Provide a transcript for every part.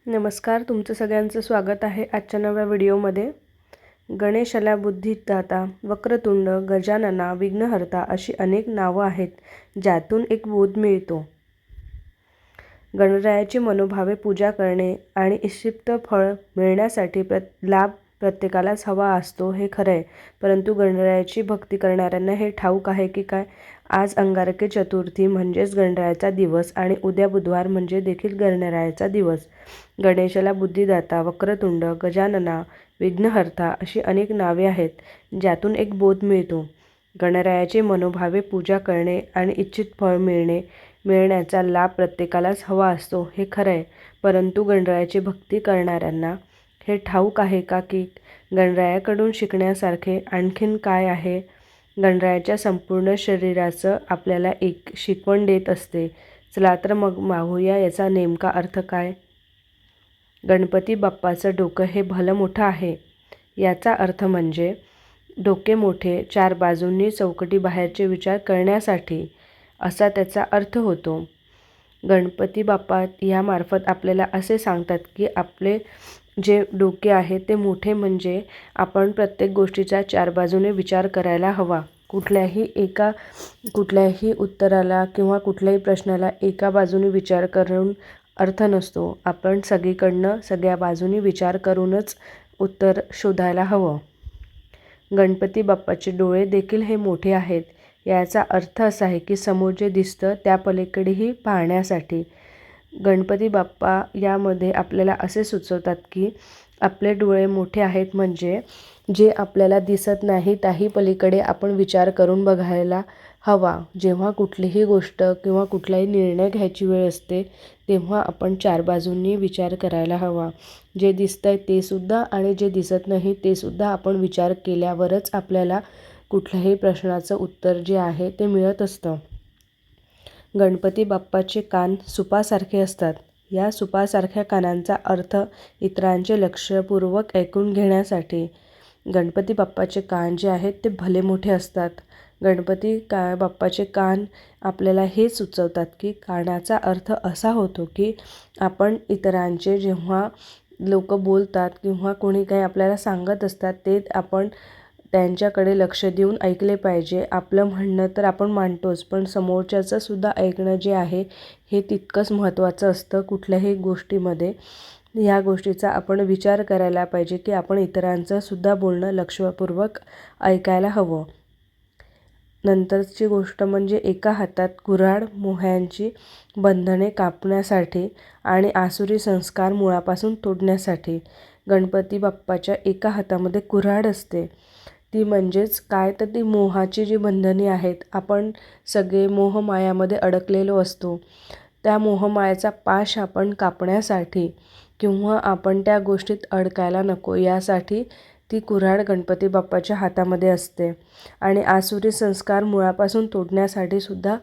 नमस्कार, तुमचं सगळ्यांचं स्वागत आहे आजच्या नव्या व्हिडिओमध्ये. गणेशाला बुद्धिदाता, वक्रतुंड, गजानना, विघ्नहर्ता अशी अनेक नावं आहेत, ज्यातून एक बोध मिळतो. गणरायाची मनोभावे पूजा करणे आणि इष्टित फळ मिळण्यासाठी लाभ प्रत्येकालाच हवा असतो हे खरं आहे. परंतु गणरायाची भक्ती करणाऱ्यांना हे ठाऊक आहे की काय, आज अंगारकी चतुर्थी म्हणजेच गणरायाचा दिवस आणि उद्या बुधवार म्हणजे देखील गणरायाचा दिवस. गणेशाला बुद्धिदाता, वक्रतुंड, गजानना, विघ्नहर्ता अशी अनेक नावे आहेत, ज्यातून एक बोध मिळतो. गणरायाची मनोभावे पूजा करणे आणि इच्छित फळ मिळण्याचा लाभ प्रत्येकालाच हवा असतो हे खरं आहे. परंतु गणरायाची भक्ती करणाऱ्यांना हे ठाऊक आहे का की गणरायाकडून शिकण्यासारखे आणखीन काय आहे. गणरायाच्या संपूर्ण शरीराचं आपल्याला एक शिकवण देत असते. चला तर मग पाहूया याचा नेमका अर्थ काय. गणपती बाप्पाचं डोकं हे भलं मोठं आहे. याचा अर्थ म्हणजे डोके मोठे, चार बाजूंनी चौकटी बाहेरचे विचार करण्यासाठी असा त्याचा अर्थ होतो. गणपती बाप्पा यामार्फत आपल्याला असे सांगतात की आपले जे डोके आहे ते मोठे म्हणजे आपण प्रत्येक गोष्टीचा चार बाजूने विचार करायला हवा. कुठल्याही उत्तराला किंवा कुठल्याही प्रश्नाला एका बाजूने विचार करून अर्थ नसतो. आपण सगळीकडनं सगळ्या बाजूनी विचार करूनच उत्तर शोधायला हवं. गणपती बाप्पाचे डोळे देखील हे मोठे आहेत. याचा अर्थ असा आहे की समोर जे दिसतं त्या पलीकडेही पाहण्यासाठी. गणपती बाप्पा यामध्ये आपल्याला असे सुचवतात की आपले डोळे मोठे आहेत म्हणजे जे आपल्याला दिसत नाही त्याही पलीकडे आपण विचार करून बघायला हवा. जेव्हा कुठलीही गोष्ट किंवा कुठलाही निर्णय घ्यायची वेळ असते तेव्हा आपण चार बाजूंनी विचार करायला हवा. जे दिसतंय ते सुद्धा आणि जे दिसत नाही ते सुद्धा आपण विचार केल्यावरच आपल्याला कुठल्याही प्रश्नाचं उत्तर जे आहे ते मिळत असतं. गणपती बाप्पाचे कान सुपासारखे असतात. या सुपासारख्या कानांचा अर्थ इतरांचे लक्षपूर्वक ऐकून घेण्यासाठी. गणपती बाप्पाचे कान जे आहेत ते भले मोठे असतात. बाप्पाचे कान आपल्याला हे सुचवतात की कानाचा अर्थ असा होतो की आपण इतरांचे जेव्हा लोक बोलतात किंवा कोणी काही आपल्याला सांगत असतात ते आपण त्यांच्याकडे लक्ष देऊन ऐकले पाहिजे. आपलं म्हणणं तर आपण मांडतोच, पण समोरच्याचं सुद्धा ऐकणं जे आहे हे तितकंच महत्त्वाचं असतं कुठल्याही गोष्टीमध्ये. ह्या गोष्टीचा आपण विचार करायला पाहिजे की आपण इतरांचं सुद्धा बोलणं लक्षपूर्वक ऐकायला हवं. नंतरची गोष्ट म्हणजे एका हातात कुऱ्हाड मोह्यांची बंधने कापण्यासाठी आणि आसुरी संस्कार मुळापासून तोडण्यासाठी. गणपती बाप्पाच्या एका हातामध्ये कुऱ्हाड असते. ती म्हणजेच काय तर ती मोहाची जी बंधने आहेत, आपण सगळे मोहमायामध्ये अडकलेलो असतो. त्या मोहमायाचा पाश आपण कापण्यासाठी किंवा आपण त्या गोष्टीत अडकायला नको यासाठी ती कुऱ्हाड गणपती बाप्पाच्या हातामध्ये असते. आणि आसुरी संस्कार मुळापासून तोडण्यासाठी सुद्धा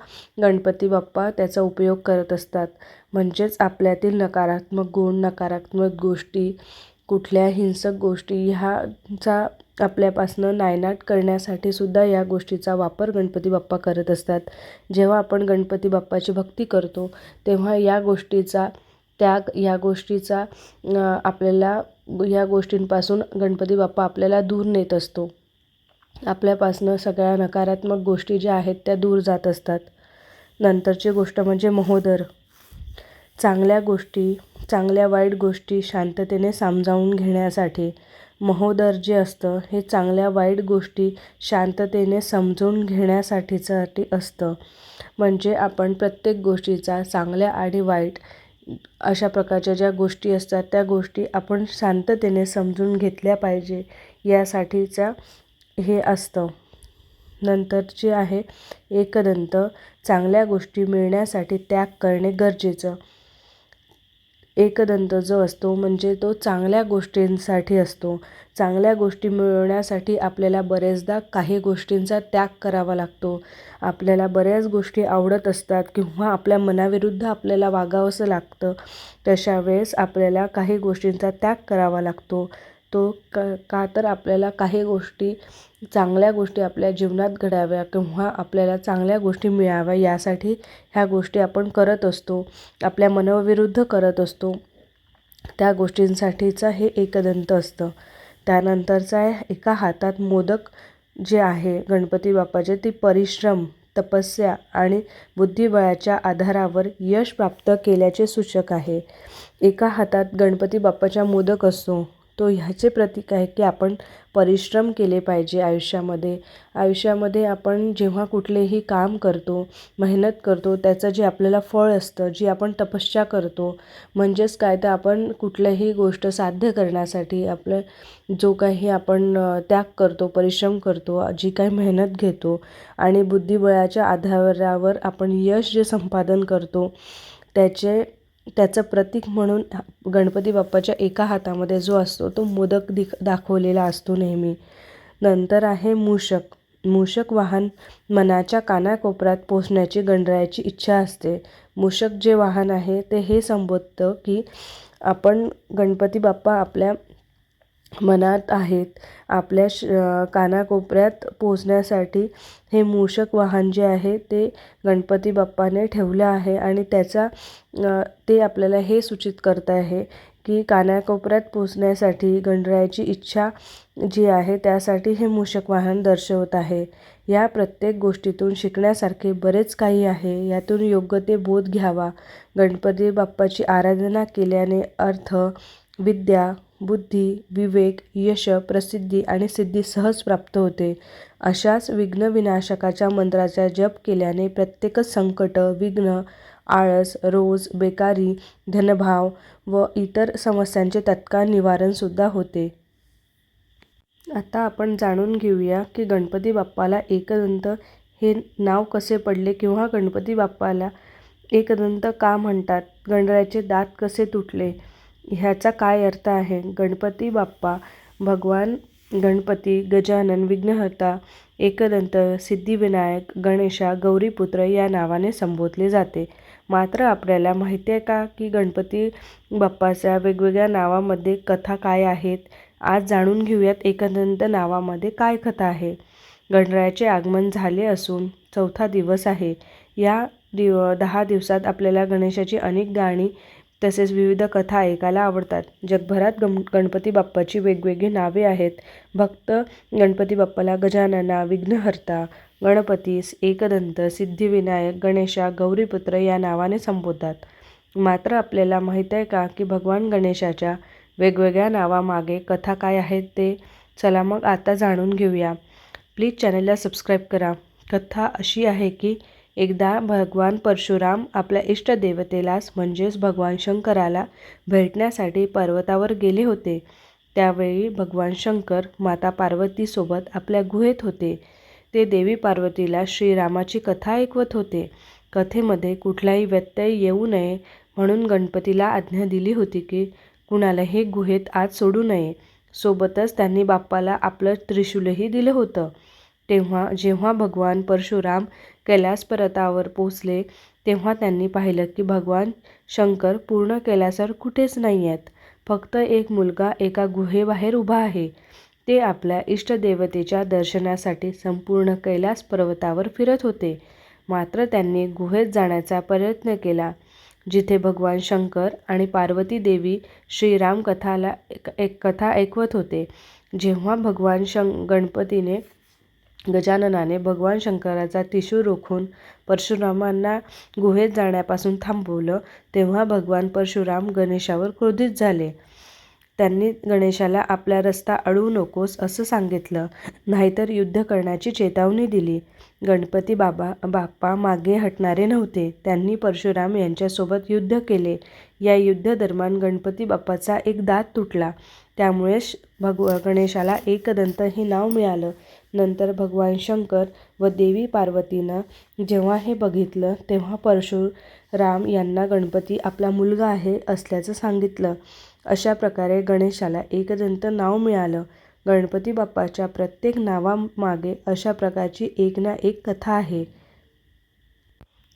गणपती बाप्पा त्याचा उपयोग करत असतात. म्हणजेच आपल्यातील नकारात्मक गुण, नकारात्मक गोष्टी, कुठल्या हिंसक गोष्टी ह्याचा आपल्यापासनं नायनाट करण्यासाठी सुद्धा या गोष्टीचा वापर गणपती बाप्पा करत असतात. जेव्हा आपण गणपती बाप्पाची भक्ती करतो तेव्हा या गोष्टीचा त्याग, या गोष्टीचा आपल्याला या गोष्टींपासून गणपती बाप्पा आपल्याला दूर नेत असतो. आपल्यापासनं सगळ्या नकारात्मक गोष्टी ज्या आहेत त्या दूर जात असतात. नंतरची गोष्ट म्हणजे महोदर. चांगल्या गोष्टी, चांगल्या वाईट गोष्टी शांततेने समजावून घेण्यासाठी महोदर जे असतं हे चांगल्या वाईट गोष्टी शांततेने समजून घेण्यासाठी असतं. म्हणजे आपण प्रत्येक गोष्टीचा चांगल्या आणि वाईट अशा प्रकारच्या ज्या गोष्टी असतात त्या गोष्टी आपण शांततेने समजून घेतल्या पाहिजे यासाठीचा हे असतं. नंतरचे आहे एकदंत. चांगल्या गोष्टी मिळण्यासाठी त्याग करणे गरजेचं. एकदंत जो असतो म्हणजे तो चांगल्या गोष्टींसाठी असतो. चांगल्या गोष्टी मिळवण्यासाठी आपल्याला बरेचदा काही गोष्टींचा त्याग करावा लागतो. आपल्याला बऱ्याच गोष्टी आवडत असतात किंवा आपल्या मनाविरुद्ध आपल्याला वागावंसं लागतं. तशा वेळेस आपल्याला काही गोष्टींचा त्याग करावा लागतो. तो का तर आपल्याला काही गोष्टी, चांगल्या गोष्टी आपल्या जीवनात घडाव्या किंवा आपल्याला चांगल्या गोष्टी मिळाव्या यासाठी ह्या गोष्टी आपण करत असतो. आपल्या मनाविरुद्ध करत असतो. त्या गोष्टींसाठीचं हे एकदंत असतं. त्यानंतरचं आहे एका हातात मोदक जे आहे गणपती बाप्पाचे, ती परिश्रम, तपस्या आणि बुद्धिबळाच्या आधारावर यश प्राप्त केल्याचे सूचक आहे. एका हातात गणपती बाप्पाचा मोदक असतो, तो ह्याचे प्रतीक आहे की आपण परिश्रम केले पाहिजे आयुष्यामध्ये आपण जेव्हा कुठलेही काम करतो, मेहनत करतो, त्याचं जे आपल्याला फळ असतं, जी आपण तपश्चर्या करतो, म्हणजेच काय तर आपण कुठल्याही गोष्ट साध्य करण्यासाठी आपलं जो काही आपण त्याग करतो, परिश्रम करतो, जी काही मेहनत घेतो आणि बुद्धिबळाच्या आधारावर आपण यश जे संपादन करतो, त्याचं प्रतीक म्हणून गणपती बाप्पाच्या एका हातामध्ये जो असतो तो मोदक दाखवलेला असतो नेहमी. नंतर आहे मूषक. मूषक वाहन मनाच्या कानाकोपऱ्यात पोचण्याची गणरायाची इच्छा असते. मूषक जे वाहन आहे ते हे संबोधतं की आपण गणपती बाप्पा आपल्या मनात आहेत, आपल्या कानाकोपऱ्यात पोचण्यासाठी हे मूषक वाहन जे आहे ते गणपती बाप्पाने ठेवलं आहे आणि ते आपल्याला हे सूचित करत आहे की कानाकोपऱ्यात पोचण्यासाठी गणरायाची इच्छा जी आहे त्यासाठी हे मूषक वाहन दर्शवत आहे. या प्रत्येक गोष्टीतून शिकण्यासारखे बरेच काही आहे. यातून योग्य ते बोध घ्यावा. गणपती बाप्पाची आराधना केल्याने अर्थ, विद्या, बुद्धी, विवेक, यश, प्रसिद्धी आणि सिद्धी सहज प्राप्त होते. अशाच विघ्नविनाशकाच्या मंत्राचा जप केल्याने प्रत्येकच संकट, विघ्न, आळस, रोज, बेकारी, धनभाव व इतर समस्यांचे तत्काळ निवारणसुद्धा होते. आता आपण जाणून घेऊया की गणपती बाप्पाला एकदंत हे नाव कसे पडले किंवा गणपती बाप्पाला एकदंत का म्हणतात, गणरायाचे दात कसे तुटले, ह्याचा काय अर्थ आहे. गणपती बाप्पा भगवान गणपती, गजानन, विघ्नहर्ता, एकदंत, सिद्धिविनायक, गणेशा, गौरीपुत्र या नावाने संबोधले जाते. मात्र आपल्याला माहिती आहे का की गणपती बाप्पाच्या वेगवेगळ्या नावामध्ये कथा काय आहेत. आज जाणून घेऊयात एकदंत नावामध्ये काय कथा आहे. गणरायाचे आगमन झाले असून 4था दिवस आहे. या 10 दिवसात आपल्याला गणेशाची अनेक गाणी तसेच विविध कथा ऐकायला आवडतात. जगभरात गणपती बाप्पाची वेगवेगळी नावे आहेत. भक्त गणपती बाप्पाला गजानना, विघ्नहर्ता, गणपतीस, एकदंत, सिद्धिविनायक, गणेशा, गौरीपुत्र या नावाने संबोधतात. मात्र आपल्याला माहीत आहे का की भगवान गणेशाच्या वेगवेगळ्या नावामागे कथा काय आहेत ते. चला मग आता जाणून घेऊया. प्लीज चॅनलला सबस्क्राईब करा. कथा अशी आहे की एकदा भगवान परशुराम आपल्या इष्टदेवतेलाच म्हणजेच भगवान शंकराला भेटण्यासाठी पर्वतावर गेले होते. त्यावेळी भगवान शंकर माता पार्वतीसोबत आपल्या गुहेत होते. ते देवी पार्वतीला श्रीरामाची कथा ऐकवत होते. कथेमध्ये कुठलाही व्यत्यय येऊ नये म्हणून गणपतीला आज्ञा दिली होती की कुणालाही गुहेत आत सोडू नये. सोबतच त्यांनी बाप्पाला आपलं त्रिशूलही दिलं होतं. जेव्हा भगवान परशुराम कैलास पर्वतावर पोचले तेव्हा त्यांनी पाहिलं की भगवान शंकर पूर्ण कैलासावर कुठेच नाही आहेत. फक्त एक मुलगा एका गुहेबाहेर उभा आहे. ते आपल्या इष्टदेवतेच्या दर्शनासाठी संपूर्ण कैलास पर्वतावर फिरत होते. मात्र त्यांनी गुहेत जाण्याचा प्रयत्न केला जिथे भगवान शंकर आणि पार्वती देवी श्रीराम एक कथा ऐकवत होते. जेव्हा भगवान गजाननाने भगवान शंकराचा त्रिशूळ रोखून परशुरामांना गुहेत जाण्यापासून थांबवलं तेव्हा भगवान परशुराम गणेशावर क्रोधित झाले. त्यांनी गणेशाला आपला रस्ता अडवू नकोस असं सांगितलं, नाहीतर युद्ध करण्याची चेतावणी दिली. गणपती बाप्पा मागे हटणारे नव्हते. त्यांनी परशुराम यांच्यासोबत युद्ध केले. या युद्धादरम्यान गणपती बाप्पाचा एक दात तुटला. त्यामुळेच गणेशाला एकदंत हे नाव मिळालं. नंतर भगवान शंकर व देवी पार्वतीनं जेव्हा हे बघितलं तेव्हा परशुराम यांना गणपती आपला मुलगा आहे असल्याचं सांगितलं. अशा प्रकारे गणेशाला एकदंत नाव मिळालं. गणपती बाप्पाच्या प्रत्येक नावामागे अशा प्रकारची एक ना एक कथा आहे.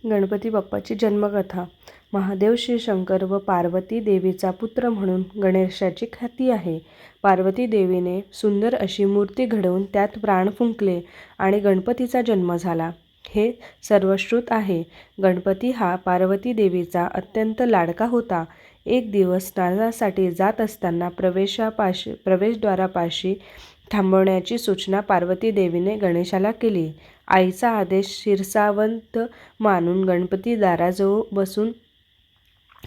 गणपती बाप्पाची जन्मकथा. महादेव श्री शंकर व पार्वती देवीचा पुत्र म्हणून गणेशाची ख्याती आहे. पार्वती देवीने सुंदर अशी मूर्ती घडवून त्यात प्राण फुंकले आणि गणपतीचा जन्म झाला. हे सर्वश्रुत आहे. गणपती हा पार्वती देवीचा अत्यंत लाडका होता. एक दिवस स्नानासाठी जात असताना प्रवेशद्वारापाशी थांबवण्याची सूचना पार्वती देवीने गणेशाला केली. आईचा आदेश शिरसावंत मानून गणपती दाराजवळ बसून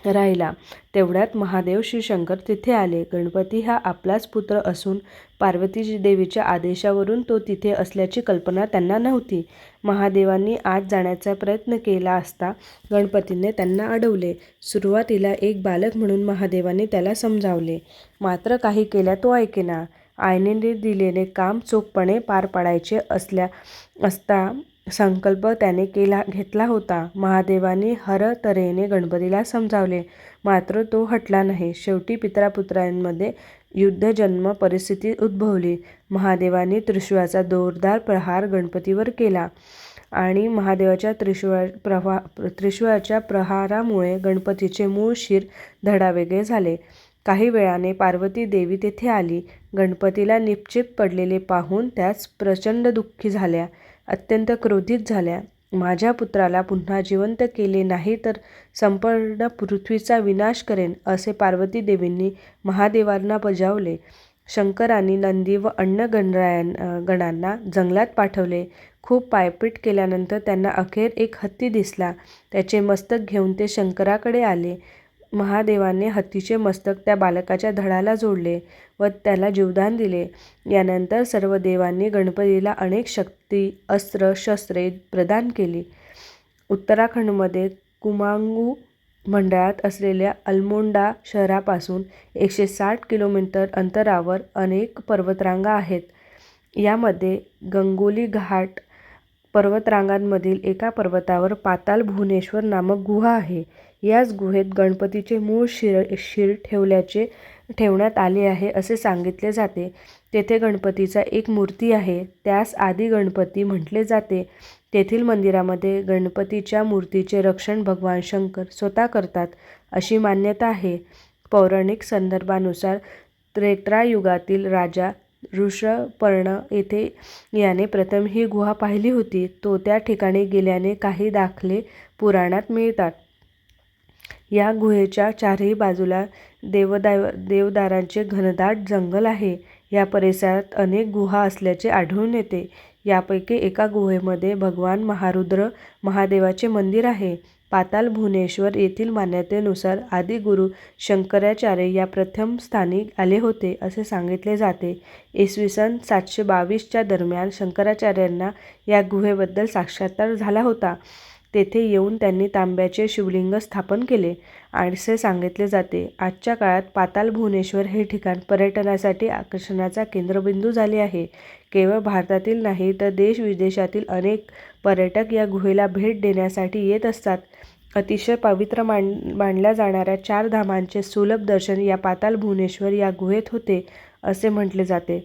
राहिला. तेवढ्यात महादेव श्रीशंकर तिथे आले. गणपती हा आपलाच पुत्र असून पार्वती देवीच्या आदेशावरून तो तिथे असल्याची कल्पना त्यांना नव्हती. महादेवांनी आत जाण्याचा प्रयत्न केला असता गणपतीने त्यांना अडवले. सुरुवातीला एक बालक म्हणून महादेवांनी त्याला समजावले, मात्र काही केल्या तो ऐकेना. आईने दिलेले काम चोखपणे पार पाडायचे असता संकल्प त्याने घेतला होता. महादेवांनी हर तऱ्हेने गणपतीला समजावले, मात्र तो हटला नाही. शेवटी पितरापुत्रांमध्ये युद्धजन्य परिस्थिती उद्भवली. महादेवांनी त्रिशूळाचा जोरदार प्रहार गणपतीवर केला आणि महादेवाच्या त्रिशूळाच्या प्रहारामुळे गणपतीचे मूळ शिर धडावेगळे झाले. काही वेळाने पार्वती देवी तेथे आली. गणपतीला निपचिप पडलेले पाहून त्याच प्रचंड दुःखी झाल्या. अत्यंत क्रोधित झाल्या. माझ्या पुत्राला पुन्हा जिवंत केले नाही तर संपूर्ण पृथ्वीचा विनाश करेन, असे पार्वती देवींनी महादेवांना बजावले. शंकरांनी नंदी व अन्य गणांना जंगलात पाठवले. खूप पायपीट केल्यानंतर त्यांना अखेर एक हत्ती दिसला. त्याचे मस्तक घेऊन ते शंकराकडे आले. महादेवाने हत्तीचे मस्तक त्या बालकाच्या धडाला जोडले व त्याला जीवदान दिले. यानंतर सर्व देवांनी गणपतीला अनेक शक्ती, अस्त्र, शस्त्रे प्रदान केली. उत्तराखंडमध्ये कुमाऊं मंडळात असलेल्या अल्मोडा शहरापासून 160 किलोमीटर अंतरावर अनेक पर्वतरांगा आहेत. यामध्ये गंगोली घाट पर्वतरांगांमधील एका पर्वतावर पाताल भुवनेश्वर नामक गुहा आहे. याच गुहेत गणपतीचे मूळ शिर ठेवण्यात आले आहे असे सांगितले जाते. तेथे गणपतीचा एक मूर्ती आहे, त्यास आदि गणपती म्हटले जाते. तेथील मंदिरामध्ये गणपतीच्या मूर्तीचे रक्षण भगवान शंकर स्वतः करतात अशी मान्यता आहे. पौराणिक संदर्भानुसार त्रेतायुगातील राजा ऋषपर्ण याने प्रथम ही गुहा पाहिली होती. तो त्या ठिकाणी गेल्याने काही दाखले पुराणात मिळतात. या गुहेच्या चारही बाजूला देवदारांचे घनदाट जंगल आहे. या परिसरात अनेक गुहा असल्याचे आढळून येते. यापैकी एका गुहेमध्ये भगवान महारुद्र महादेवाचे मंदिर आहे. पाताल भुवनेश्वर येथील मान्यतेनुसार आदिगुरु शंकराचार्य या प्रथम स्थानी आले होते असे सांगितले जाते. इसवी सन 722 दरम्यान शंकराचार्यांना या गुहेबद्दल साक्षात्कार झाला होता. तेथे येऊन त्यांनी तांब्याचे शिवलिंग स्थापन केले असे सांगितले जाते. आजच्या काळात पाताल भुवनेश्वर हे ठिकाण पर्यटनासाठी आकर्षणाचा केंद्रबिंदू झाले आहे. केवळ भारतातील नाही तर देश-विदेशातील अनेक पर्यटक या गुहेला भेट देण्यासाठी येत असतात. अतिशय पवित्र मानल्या जाणाऱ्या 4 धामांचे सुलभ दर्शन या पाताल भुवनेश्वर या गुहेत होते असे म्हटले जाते.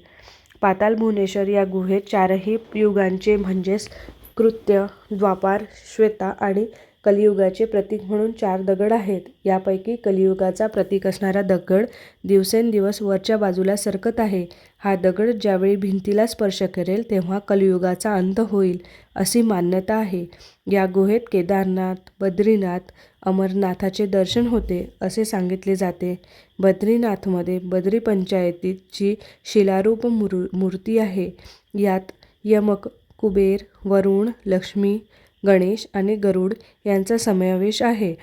पाताल भुवनेश्वर या गुहेत 4ही युगांचे म्हणजेच कृत्य, द्वापार, श्वेता आणि कलियुगाचे प्रतीक म्हणून 4 दगड आहेत. यापैकी कलियुगाचा प्रतीक असणारा दगड दिवसेंदिवस वरच्या बाजूला सरकत आहे. हा दगड ज्यावेळी भिंतीला स्पर्श करेल तेव्हा कलियुगाचा अंत होईल अशी मान्यता आहे. या गुहेत केदारनाथ, बद्रीनाथ, अमरनाथाचे दर्शन होते असे सांगितले जाते. बद्रीनाथमध्ये बद्री पंचायतीची शिलारूप मूर्ती आहे. यात यमक, कुबेर, वरुण, लक्ष्मी, गणेश आणि गरुड यांचा समावेश आहे.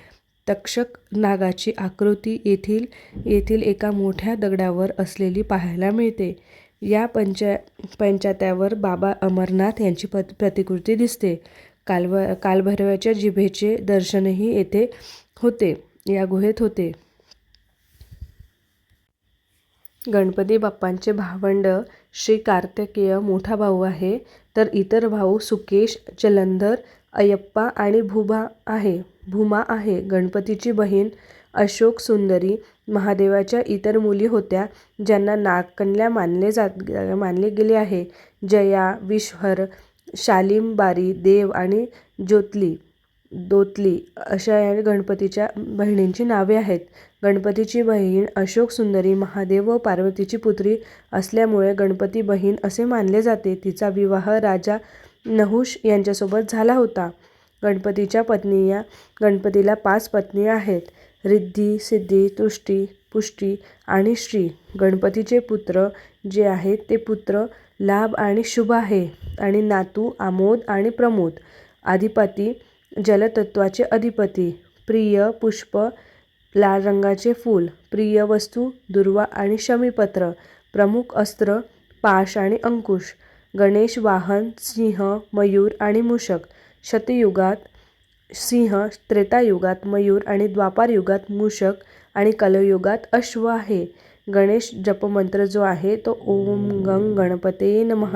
तक्षक नागाची आकृती येथील एका मोठ्या दगडावर असलेली पाहायला मिळते. या पंचात्यावर बाबा अमरनाथ यांची प्रतिकृती दिसते. कालभैरवाच्या जिभेचे दर्शनही या गुहेत होते. गणपती बाप्पांचे भावंड श्री कार्तिकेय मोठा भाऊ आहे, तर इतर भाऊ सुकेश, जलंधर, अयप्पा आणि भूमा आहे. गणपतीची बहीण अशोक सुंदरी महादेवाच्या इतर मुली होत्या ज्यांना नागकन्या मानले गेले आहे. जया, विश्वहर, शालिंबारी, देव आणि दोतली अशा या गणपतीच्या बहिणींची नावे आहेत. गणपतीची बहीण अशोक सुंदरी महादेव व पार्वतीची पुत्री असल्यामुळे गणपती बहीण असे मानले जाते. तिचा विवाह राजा नहुष यांच्यासोबत झाला होता. गणपतीच्या पत्नी गणपतीला 5 पत्नी आहेत. रिद्धी, सिद्धी, तुष्टी, पुष्टी आणि श्री. गणपतीचे पुत्र जे आहेत ते पुत्र लाभ आणि शुभ आहे आणि नातू आमोद आणि प्रमोद. अधिपती जलतत्वाचे अधिपती. प्रिय पुष्प, लाल रंगाचे फूल. प्रिय वस्तू दुर्वा आणि शमीपत्र. प्रमुख अस्त्र पाश आणि अंकुश. गणेश वाहन सिंह, मयूर आणि मूषक. शतयुगात सिंह, त्रेतायुगात मयूर आणि द्वापार युगात मूषक आणि कलयुगात अश्व आहे. गणेश जपमंत्र जो आहे तो ओम गंग गणपते नमः.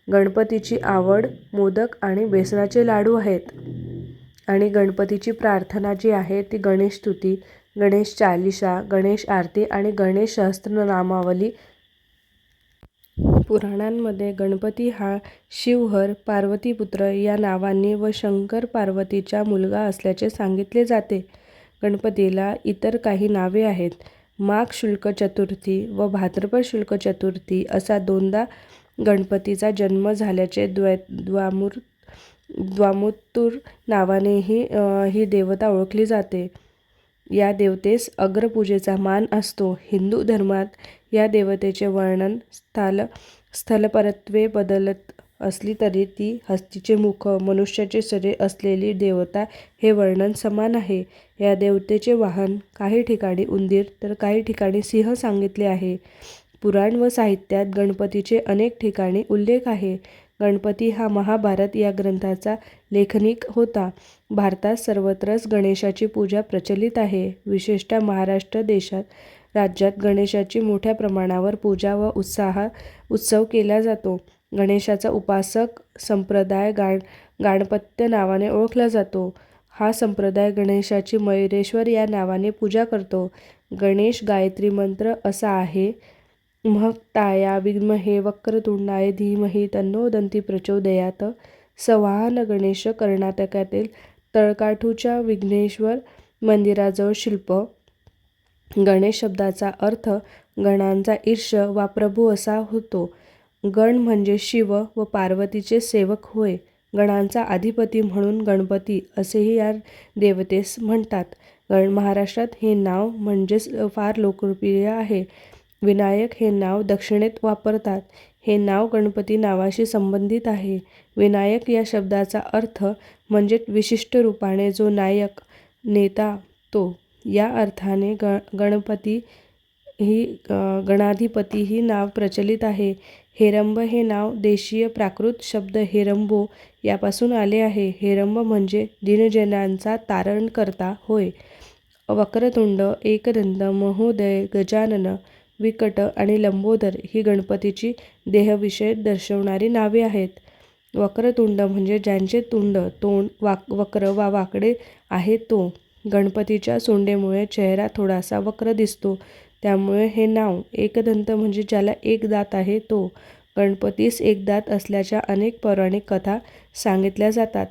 गणपतीची आवड मोदक आणि बेसनाचे लाडू आहेत. आणि गणपतीची प्रार्थना जी आहे ती गणेश स्तुती, गणेश चालिसा, गणेश आरती आणि गणेश सहस्त्रनामावली. पुराणांमध्ये गणपती हा शिवहर, पार्वतीपुत्र या नावांनी व शंकर पार्वतीचा मुलगा असल्याचे सांगितले जाते. गणपतीला इतर काही नावे आहेत. माघ शुक्ल चतुर्थी व भाद्रपद शुक्ल चतुर्थी असा दोनदा गणपतीचा जन्म झाल्याचे द्वामुत्तूर नावाने ही देवता ओळखली जाते. या देवतेस अग्रपूजेचा मान असतो. हिंदू धर्मात या देवतेचे वर्णन स्थलपरत्वे बदलत असली तरी ती हत्तीचे मुख, मनुष्याचे शरीर असलेली देवता हे वर्णन समान आहे. या देवतेचे वाहन काही ठिकाणी उंदीर तर काही ठिकाणी सिंह सांगितले आहे. पुराण व साहित्यात गणपतीचे अनेक ठिकाणी उल्लेख आहे. गणपती हा महाभारत या ग्रंथाचा लेखनिक होता. भारतात सर्वत्रच गणेशाची पूजा प्रचलित आहे. विशेषतः महाराष्ट्र राज्यात गणेशाची मोठ्या प्रमाणावर पूजा व उत्सव केला जातो. गणेशाचा उपासक संप्रदाय गाणपत्य नावाने ओळखला जातो. हा संप्रदाय गणेशाची मयुरेश्वर या नावाने पूजा करतो. गणेश गायत्री मंत्र असा आहे. महक्ताया विद्महे वक्रतुंडाय धीमहि तन्नो दन्ती प्रचोदयात. संवाहन गणेश कर्नाटकातील तळकाठूच्या विघ्नेश्वर मंदिराजवळ शिल्प. गणेश शब्दाचा अर्थ गणांचा ईश वा प्रभू असा होतो. गण म्हणजे शिव व पार्वतीचे सेवक होय. गणांचा अधिपती म्हणून गणपती असेही या देवतेस म्हणतात. महाराष्ट्रात हे नाव म्हणजेच फार लोकप्रिय आहे. विनायक हे नाव दक्षिणेत वापरतात. हे नाव गणपती नावाशी संबंधित आहे. विनायक या शब्दाचा अर्थ म्हणजे विशिष्ट रूपाने जो नायक, नेता तो. या अर्थाने गणाधिपती ही नाव प्रचलित आहे. हेरंब हे नाव देशीय प्राकृत शब्द हेरंबो यापासून आले आहे. हेरंब म्हणजे दीनजनांचा तारणकर्ता होय. वक्रतुंड, एकदंत, महोदय, गजानन, विकट आणि लंबोदर ही गणपतीची देहविषय दर्शवणारी नावे आहेत. वक्रतुंड म्हणजे ज्यांचे तोंड वक्र वा वाकडे आहे तो. गणपतीच्या सोंडेमुळे चेहरा थोडासा वक्र दिसतो, त्यामुळे हे नाव. एकदंत म्हणजे ज्याला एक दात आहे तो. गणपतीस एक दात असल्याच्या अनेक पौराणिक कथा सांगितल्या जातात.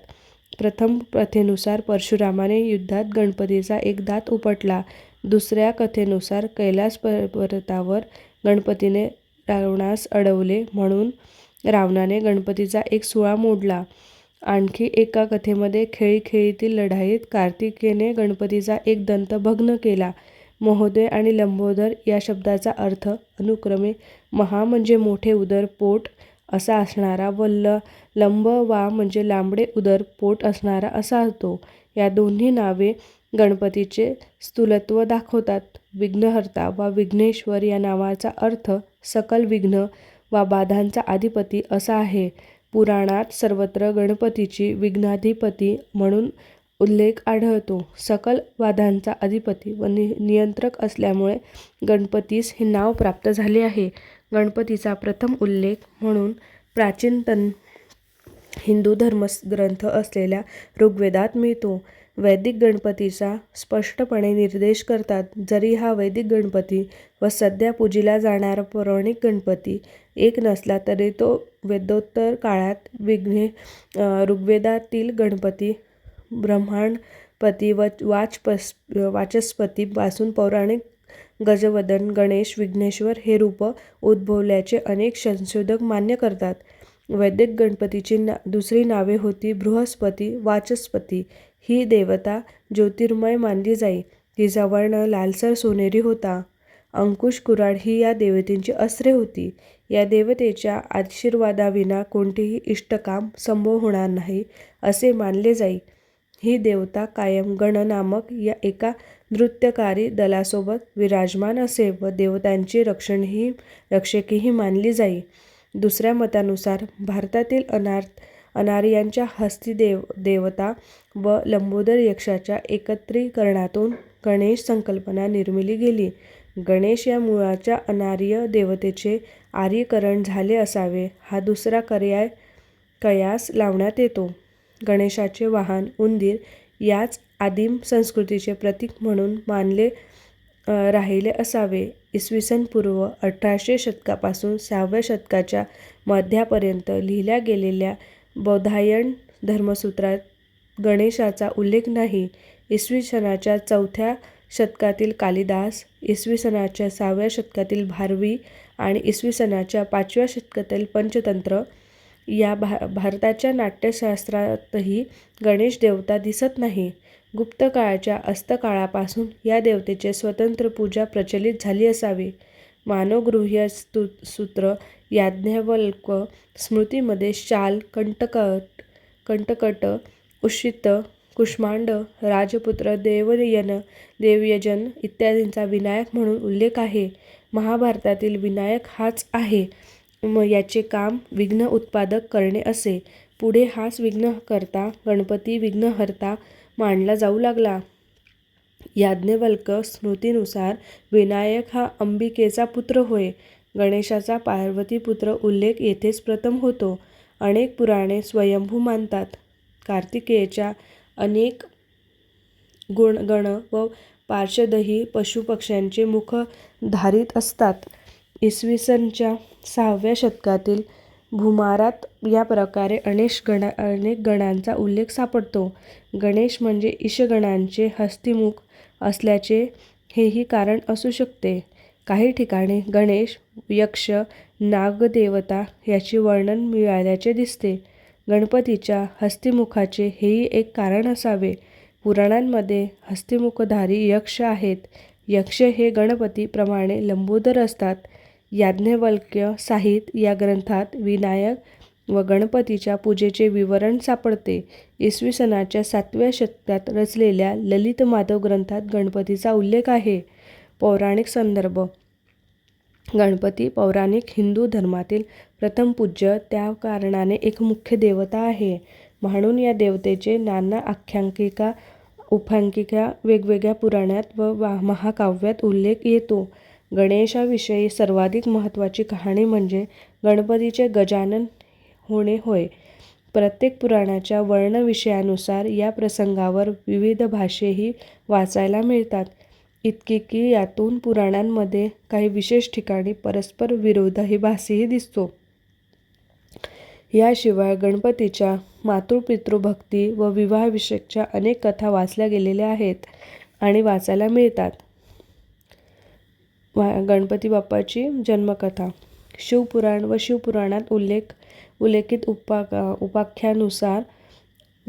प्रथम कथेनुसार परशुरामाने युद्धात गणपतीचा एक दात उपटला. दुसऱ्या कथेनुसार कैलास पर्वतावर गणपतीने रावणास अडवले म्हणून रावणाने गणपतीचा एक सुळा मोडला. आणखी एका कथेमध्ये खेळीखेळीतील लढाईत कार्तिकेयने गणपतीचा एक दंत भग्न केला. महोदय आणि लंबोदर या शब्दाचा अर्थ अनुक्रमे महा म्हणजे मोठे उदर, पोट असा असणारा व लंब वा म्हणजे लांबडे उदर, पोट असणारा असा होतो. या दोन्ही नावे गणपतीचे स्थूलत्व दाखवतात. विघ्नहर्ता वा विघ्नेश्वर या नावाचा अर्थ सकल विघ्न वा बाधांचा अधिपती असा आहे. पुराणात सर्वत्र गणपतीची विघ्नाधिपती म्हणून उल्लेख आढळतो. सकल बाधांचा अधिपती व नियंत्रक असल्यामुळे गणपतीस हे नाव प्राप्त झाले आहे. गणपतीचा प्रथम उल्लेख म्हणून प्राचीनतम हिंदू धर्मग्रंथ असलेल्या ऋग्वेदात मिळतो. वैदिक गणपतीचा स्पष्टपणे निर्देश करतात. जरी हा वैदिक गणपती व सध्या पूजिला जाणारा पौराणिक गणपती एक नसला तरी तो वेदोत्तर काळात ऋग्वेदातील गणपती ब्रह्मांडपती व वाचस्पती पासून पौराणिक गजवदन, गणेश, विघ्नेश्वर हे रूप उद्भवल्याचे अनेक संशोधक मान्य करतात. वैदिक गणपतीची दुसरी नावे होती बृहस्पती, वाचस्पती. ही देवता ज्योतिर्मय मानली जाई. तिचा वर्ण लालसर सोनेरी होता. अंकुश, कुऱ्हाड ही या देवतेची अस्त्रे होती. या देवतेच्या आशीर्वादाविना कोणतेही इष्टकाम संभव होणार नाही असे मानले जाई. ही देवता कायम गण नामक या एका नृत्यकारी दलासोबत विराजमान असे व देवतांची रक्षकीही मानली जाई. दुसऱ्या मतानुसार भारतातील अनार्यांच्या हस्ती देवता व लंबोदर यक्षाच्या एकत्रीकरणातून गणेश संकल्पना निर्मिली गेली. गणेश या मूळच्या अनार्य देवतेचे आर्यीकरण झाले असावे हा दुसरा कयास लावण्यात येतो. गणेशाचे वाहन उंदीर याच आदिम संस्कृतीचे प्रतीक म्हणून मानले राहिले असावे. इसवी सन पूर्व 1800 शतकापासून 6व्या शतकाच्या मध्यापर्यंत लिहिल्या गेलेल्या बौधायन धर्मसूत्रात गणेशाचा उल्लेख नाही. इसवी सनाच्या 4थ्या शतकातील कालिदास, इसवी सनाच्या 6व्या शतकातील भारवी आणि इसवी सनाच्या 5व्या शतकातील पंचतंत्र या भारताच्या नाट्यशास्त्रातही गणेश देवता दिसत नाही. गुप्त काळाच्या अस्तकाळापासून या देवतेचे स्वतंत्र पूजा प्रचलित झाली असावी. मानवगृह्य सूत्र याज्ञवल्क स्मृतीमध्ये शाल, कंटकट, उशित, कुष्मांड, राजपुत्र, देवयजन इत्यादींचा विनायक म्हणून उल्लेख आहे. महाभारतातील विनायक हाच आहे. याचे काम विघ्न उत्पादक करणे असे. पुढे हाच विघ्नकर्ता गणपती विघ्नहर्ता मानला जाऊ लागला. याज्ञवल्क स्मृतीनुसार विनायक हा अंबिकेचा पुत्र होय. गणेशाचा पार्वतीपुत्र उल्लेख येथेच प्रथम होतो. अनेक पुराणे स्वयंभू मानतात. कार्तिकेयच्या अनेक गण व पार्षदही पशुपक्ष्यांचे मुख धारित असतात. इसवी सनच्या 6व्या शतकातील भूमारात या प्रकारे अनेक गणांचा उल्लेख सापडतो. गणेश म्हणजे ईशगणांचे हस्तिमुख असल्याचे हेही कारण असू शकते. काही ठिकाणी गणेश, यक्ष, नागदेवता याचे वर्णन मिळाल्याचे दिसते. गणपतीच्या हस्तिमुखाचे हेही एक कारण असावे. पुराणांमध्ये हस्तिमुखधारी यक्ष आहेत. यक्ष हे गणपती प्रमाणे लंबोदर असतात. याज्ञवल्क्य साहित या ग्रंथात विनायक व गणपतीच्या पूजेचे विवरण सापडते. इसवी सनाच्या 7व्या शतकात रचलेल्या ललित माधव ग्रंथात गणपतीचा उल्लेख आहे. पौराणिक संदर्भ गणपती पौराणिक हिंदू धर्मातील प्रथम पूज्य, त्या कारणाने एक मुख्य देवता आहे. म्हणून या देवतेचे नाना आख्यायिका, उपाख्यायिका वेगवेगळ्या पुराणात व महाकाव्यात उल्लेख येतो. गणेशाविषयी सर्वाधिक महत्त्वाची कहाणी म्हणजे गणपतीचे गजानन होणे होय. प्रत्येक पुराणाच्या वर्णविषयानुसार या प्रसंगावर विविध भाष्येही वाचायला मिळतात. इतकी की यातून पुराणांमध्ये काही विशेष ठिकाणी परस्पर विरोधी भासही दिसतो. याशिवाय गणपतीच्या मातृपितृभक्ती व विवाहाविषयीच्या अनेक कथा वाचल्या गेलेल्या आहेत आणि वाचायला मिळतात. गणपती बाप्पाची जन्मकथा शिवपुराण व शिवपुराणात उल्लेखित उपाख्यानुसार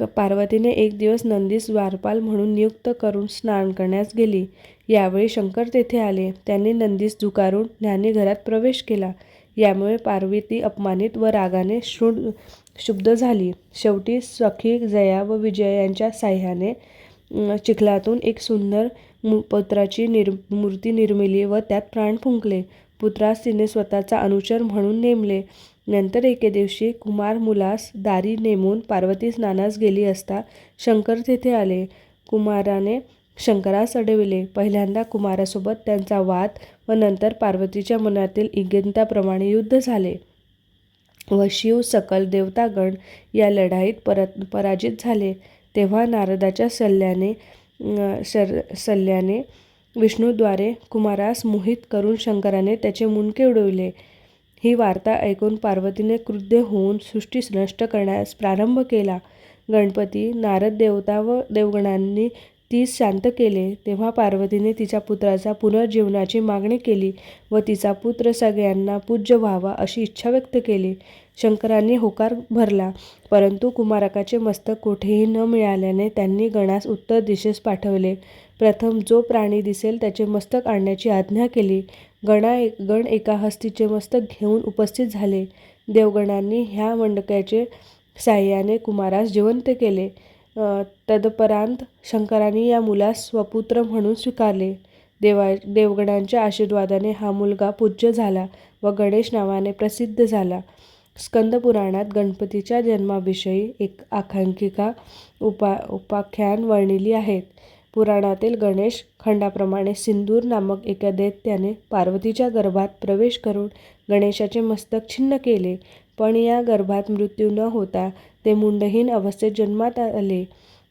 पार्वतीने एक दिवस नंदीस द्वारपाल म्हणून नियुक्त करून स्नान करण्यास गेली. यावेळी शंकर तेथे आले. त्यांनी नंदीस झुगारून न्हाणीघरात प्रवेश केला. यामुळे पार्वती अपमानित व रागाने क्षुब्ध झाली. शेवटी सखी जया व विजया यांच्या साह्याने चिखलातून एक सुंदर पुत्राची मूर्ती निर्मिली व त्यात प्राण फुंकले. पुत्रास तिने स्वतःचा अनुचर म्हणून नेमले. नंतर एके दिवशी कुमार मुलास दारी नेमून पार्वती स्नानास गेली असता शंकर तेथे आले. कुमाराने शंकरास अडविले. पहिल्यांदा कुमारासोबत त्यांचा वाद व नंतर पार्वतीच्या मनातील इंगिताप्रमाणे युद्ध झाले व शिव सकल देवतागण या लढाईत पराजित झाले. तेव्हा नारदाच्या सल्ल्याने विष्णूद्वारे कुमारास मोहित करून शंकराने त्याचे मुंडके उडविले. ही वार्ता ऐकून पार्वतीने क्रुद्ध होऊन सृष्टी नष्ट करण्यास प्रारंभ केला. गणपती, नारद देवता व देवगणांनी तीस शांत केले. तेव्हा पार्वतीने तिच्या पुत्राच्या पुनर्जीवनाची मागणी केली व तिचा पुत्र सगळ्यांना पूज्य व्हावा अशी इच्छा व्यक्त केली. शंकरांनी होकार भरला, परंतु कुमारकाचे मस्तक कोठेही न मिळाल्याने त्यांनी गणास उत्तर दिशेस पाठवले प्रथम जो प्राणी दिसेल त्याचे मस्तक आणण्याची आज्ञा केली. गण एका हस्तीचे मस्तक घेऊन उपस्थित झाले. देवगणांनी ह्या मंडक्याचे साह्याने कुमारास जिवंत केले. तदपरांत शंकरांनी या मुलास स्वपुत्र म्हणून स्वीकारले. देवगणांच्या आशीर्वादाने हा मुलगा पूज्य झाला व गणेश नावाने प्रसिद्ध झाला. स्कंदपुराणात गणपतीच्या जन्माविषयी एक आख्यायिका उपाख्यान वर्णिली आहेत. पुराणातील गणेश खंडाप्रमाणे सिंदूर नामक एका दैत्याने पार्वतीच्या गर्भात प्रवेश करून गणेशाचे मस्तक छिन्न केले, पण या गर्भात मृत्यू न होता ते मुंडहीन अवस्थेत जन्मात आले.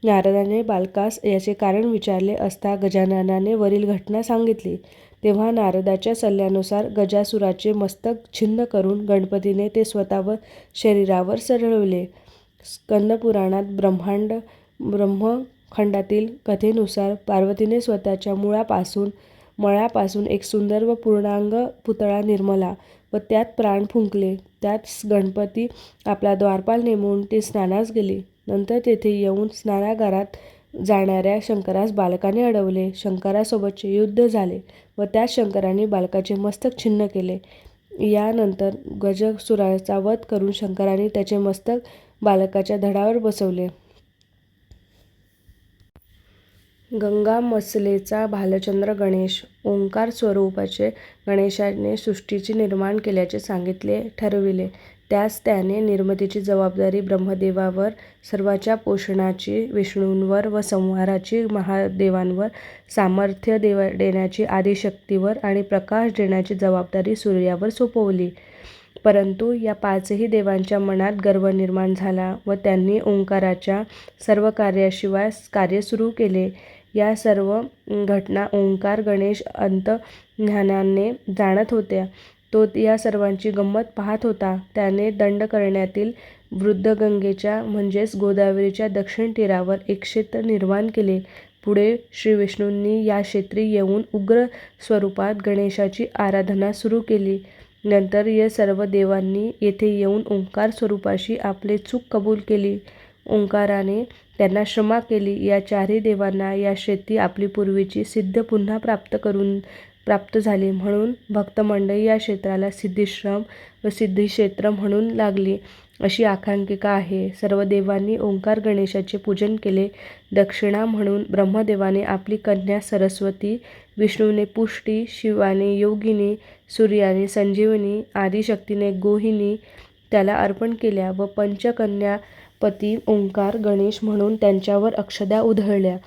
नारदाने बालकास याचे कारण विचारले असता गजाननाने वरील घटना सांगितली. तेव्हा नारदाच्या सल्ल्यानुसार गजासुराचे मस्तक छिन्न करून गणपतीने ते स्वतःवर शरीरावर चढवले. स्कंदपुराणात ब्रह्मखंडातील कथेनुसार पार्वतीने स्वतःच्या मळापासून एक सुंदर व पूर्णांग पुतळा निर्मला व त्यात प्राण फुंकले. त्यात गणपती आपला द्वारपाल नेमून ते स्नानास गेले. नंतर तेथे येऊन स्नानागारात जाणाऱ्या शंकरास बालकाने अडवले. शंकरासोबतचे युद्ध झाले व त्यात शंकरांनी बालकाचे मस्तक छिन्न केले. यानंतर गजसुराचा वध करून शंकरांनी त्याचे मस्तक बालकाच्या धडावर बसवले. गंगामसलेचा भालचंद्र गणेश ओंकार स्वरूपाचे गणेशाने सृष्टीचे निर्माण केल्याचे सांगितले ठरविले. त्यास त्याने निर्मितीची जबाबदारी ब्रह्मदेवावर, सर्वांच्या पोषणाची विष्णूंवर व संहाराची महादेवांवर, सामर्थ्य देण्याची आदिशक्तीवर आणि प्रकाश देण्याची जबाबदारी सूर्यावर सोपवली. परंतु या पाचही देवांच्या मनात गर्व निर्माण झाला व त्यांनी ओंकाराच्या सर्व कार्याशिवाय कार्य सुरू केले. या सर्व घटना ओंकार गणेश अंतर्ज्ञानाने जाणत होता. तो या सर्वांची गंमत पाहत होता. त्याने दंडकारण्यातील वृद्धगंगेच्या म्हणजेच गोदावरीच्या दक्षिण तीरावर एक क्षेत्र निर्माण केले. पुढे श्रीविष्णूंनी या क्षेत्री येऊन उग्र स्वरूपात गणेशाची आराधना सुरू केली. नंतर या सर्व देवांनी येथे येऊन ओंकार स्वरूपाशी आपली चूक कबूल केली. ओंकाराने त्यांना क्षमा केली. या चारही देवांना या क्षेत्री आपली पूर्वीची सिद्धी पुन्हा प्राप्त झाली. म्हणून भक्तमंडळी या क्षेत्राला सिद्धीश्रम व सिद्धीक्षेत्र म्हणून लागली, अशी आख्यायिका आहे. सर्व देवांनी ओंकार गणेशाचे पूजन केले. दक्षिणा म्हणून ब्रह्मदेवाने आपली कन्या सरस्वती, विष्णूने पुष्टी, शिवाने योगिनी, सूर्याने संजीवनी, आदिशक्तीने गोहिनी त्याला अर्पण केल्या व पंचकन्यापती ओंकार गणेश म्हणून त्यांच्यावर अक्षदा उधळल्या.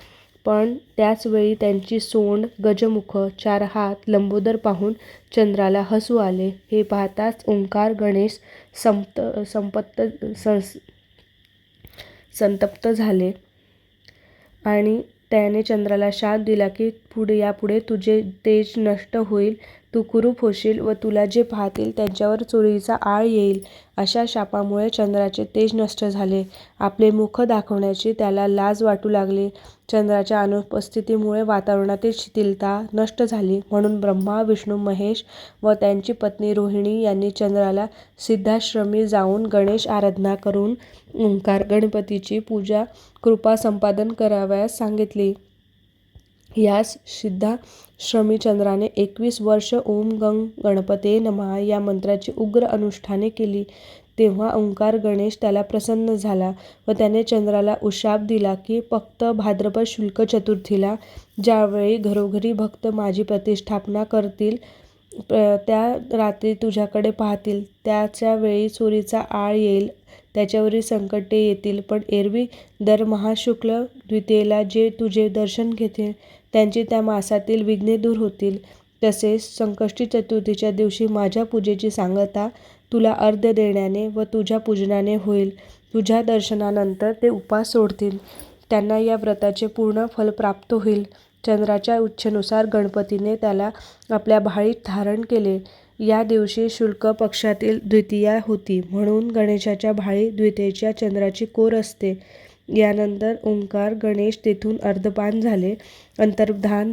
पण त्याचवेळी त्यांची सोंड, गजमुख, 4 हात, लंबोदर पाहून चंद्राला हसू आले. हे पाहताच ओंकार गणेश संतप्त झाले आणि त्याने चंद्राला शाप दिला की यापुढे तुझे तेज नष्ट होईल, तू कुरूप होशील व तुला जे पाहतील त्यांच्यावर चोरीचा आळ येईल. अशा शापामुळे चंद्राचे तेज नष्ट झाले. आपले मुख दाखवण्याची त्याला लाज वाटू लागली. चंद्राच्या अनुपस्थितीमुळे वातावरणातील शिथिलता नष्ट झाली. म्हणून ब्रह्मा, विष्णू, महेश व त्यांची पत्नी रोहिणी यांनी चंद्राला सिद्धाश्रमी जाऊन गणेश आराधना करून ओंकार गणपतीची पूजा कृपा संपादन करावयास सांगितली. यास सिद्धाश्रमी चंद्राने 21 वर्ष ओम गं गणपते नमः या मंत्राची उग्र अनुष्ठाने केली. तेव्हा ओंकार गणेश त्याला प्रसन्न झाला व त्याने चंद्राला उशाप दिला की फक्त भाद्रपद शुक्ल चतुर्थीला, ज्यावेळी घरोघरी भक्त माझी प्रतिष्ठापना करतील, त्या रात्री तुझ्याकडे पाहतील, त्याच्या वेळी चोरीचा आळ येईल, त्याच्यावरील संकटे येतील. पण एरवी दर महाशुक्ल द्वितीयेला जे तुझे दर्शन घेतील त्यांची त्या मासातील विघ्ने दूर होतील. तसेच संकष्टी चतुर्थीच्या दिवशी माझ्या पूजेची सांगता तुला अर्घ्य देण्याने व तुझ्या पूजनाने होईल. तुझ्या दर्शनानंतर ते उपास सोडतील, त्यांना या व्रताचे पूर्ण फल प्राप्त होईल. चंद्राच्या इच्छेनुसार गणपतीने त्याला आपल्या भाळीत धारण केले. या दिवशी शुक्ल पक्षातील द्वितीया होती, म्हणून गणेशाच्या भाळीत द्वितीयेच्या चंद्राची कोर असते. यानंतर ओंकार गणेश तेथून अर्धपान झाले, अंतर्धान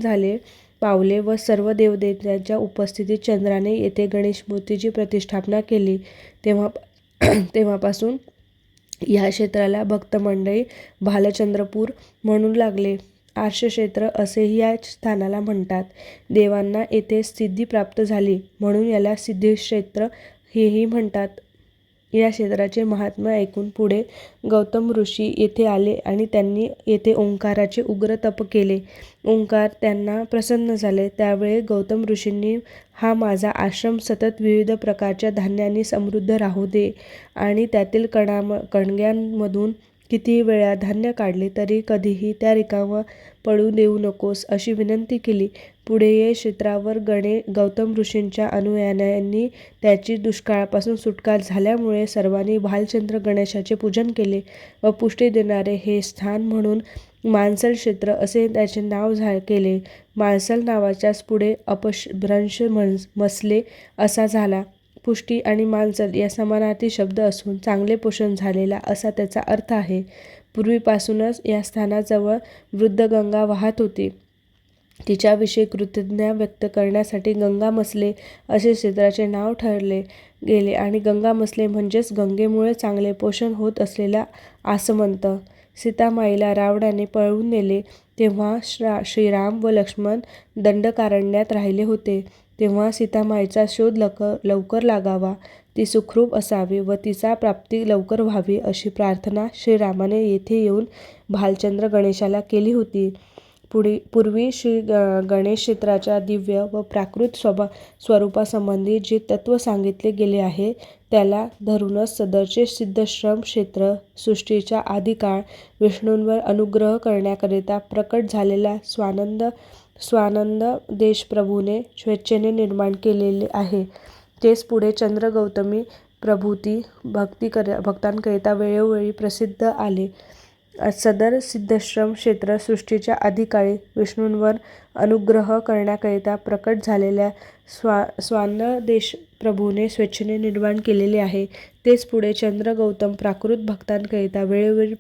पावले व सर्व देवदेवतांच्या उपस्थितीत चंद्राने येथे गणेश मूर्तीची प्रतिष्ठापना केली. तेव्हापासून या क्षेत्राला भक्तमंडळी भालचंद्रपूर म्हणू लागले. आर्षक्षेत्र असेही या स्थानाला म्हणतात. देवांना येथे सिद्धी प्राप्त झाली म्हणून याला सिद्धक्षेत्र हेही म्हणतात. या क्षेत्राचे महात्म्य ऐकून पुढे गौतम ऋषी येथे आले आणि त्यांनी येथे ओंकाराचे उग्र तप केले. ओंकार त्यांना प्रसन्न झाले. त्यावेळी गौतम ऋषींनी हा माझा आश्रम सतत विविध प्रकारच्या धान्यांनी समृद्ध राहू दे आणि त्यातील कणग्यांमधून कितीही वेळा धान्य काढले तरी कधीही त्या रिकामा पडू देऊ नकोस अशी विनंती केली. पुढे या क्षेत्रावर गौतम ऋषींच्या अनुयायांनी त्याची दुष्काळापासून सुटका झाल्यामुळे सर्वांनी भालचंद्र गणेशाचे पूजन केले व पुष्टी देणारे हे स्थान म्हणून मानसल क्षेत्र असे त्याचे नाव केले. मानसल नावाच्याच पुढे अपभ्रंश मसले असा झाला. पुष्टी आणि मानसल या समानार्थी शब्द असून चांगले पोषण झालेला असा त्याचा अर्थ आहे. पूर्वीपासूनच या स्थानाजवळ वृद्धगंगा वाहत होती. तिच्याविषयी कृतज्ञता व्यक्त करण्यासाठी गंगा मसले असे क्षेत्राचे नाव ठरले गेले आणि गंगा मसले म्हणजेच गंगेमुळे चांगले पोषण होत असलेला आसमंत. सीतामाईला रावणाने पळवून नेले तेव्हा श्रीराम व लक्ष्मण दंडकारण्यात राहिले होते. तेव्हा सीतामाईचा शोध लवकर लागावा, ती सुखरूप असावी व तिचा प्राप्ती लवकर व्हावी अशी प्रार्थना श्रीरामाने येथे येऊन भालचंद्र गणेशाला केली होती. पूर्वी श्री गणेश क्षेत्राच्या दिव्य व प्राकृत स्वरूपासंबंधी जे तत्त्व सांगितले गेले आहे त्याला धरूनच सदरचे सिद्धश्रम क्षेत्र सृष्टीच्या आदिकाळ विष्णूंवर अनुग्रह करण्याकरिता प्रकट झालेल्या स्वानंद देश प्रभूने स्वेच्छेने निर्माण केलेले आहे. तेच पुढे चंद्र गौतमी प्रभृती भक्तांकरिता वेळोवेळी प्रसिद्ध आले. सदर सिद्धश्रम क्षेत्र सृष्टीच्या आदिकाळी विष्णूंवर अनुग्रह करण्याकरिता प्रकट झालेल्या स्वानंदेश प्रभूने स्वेच्छेने निर्माण केलेले आहे. तेच पुढे चंद्र गौतम प्राकृत भक्तांकरिता वेळोवेळी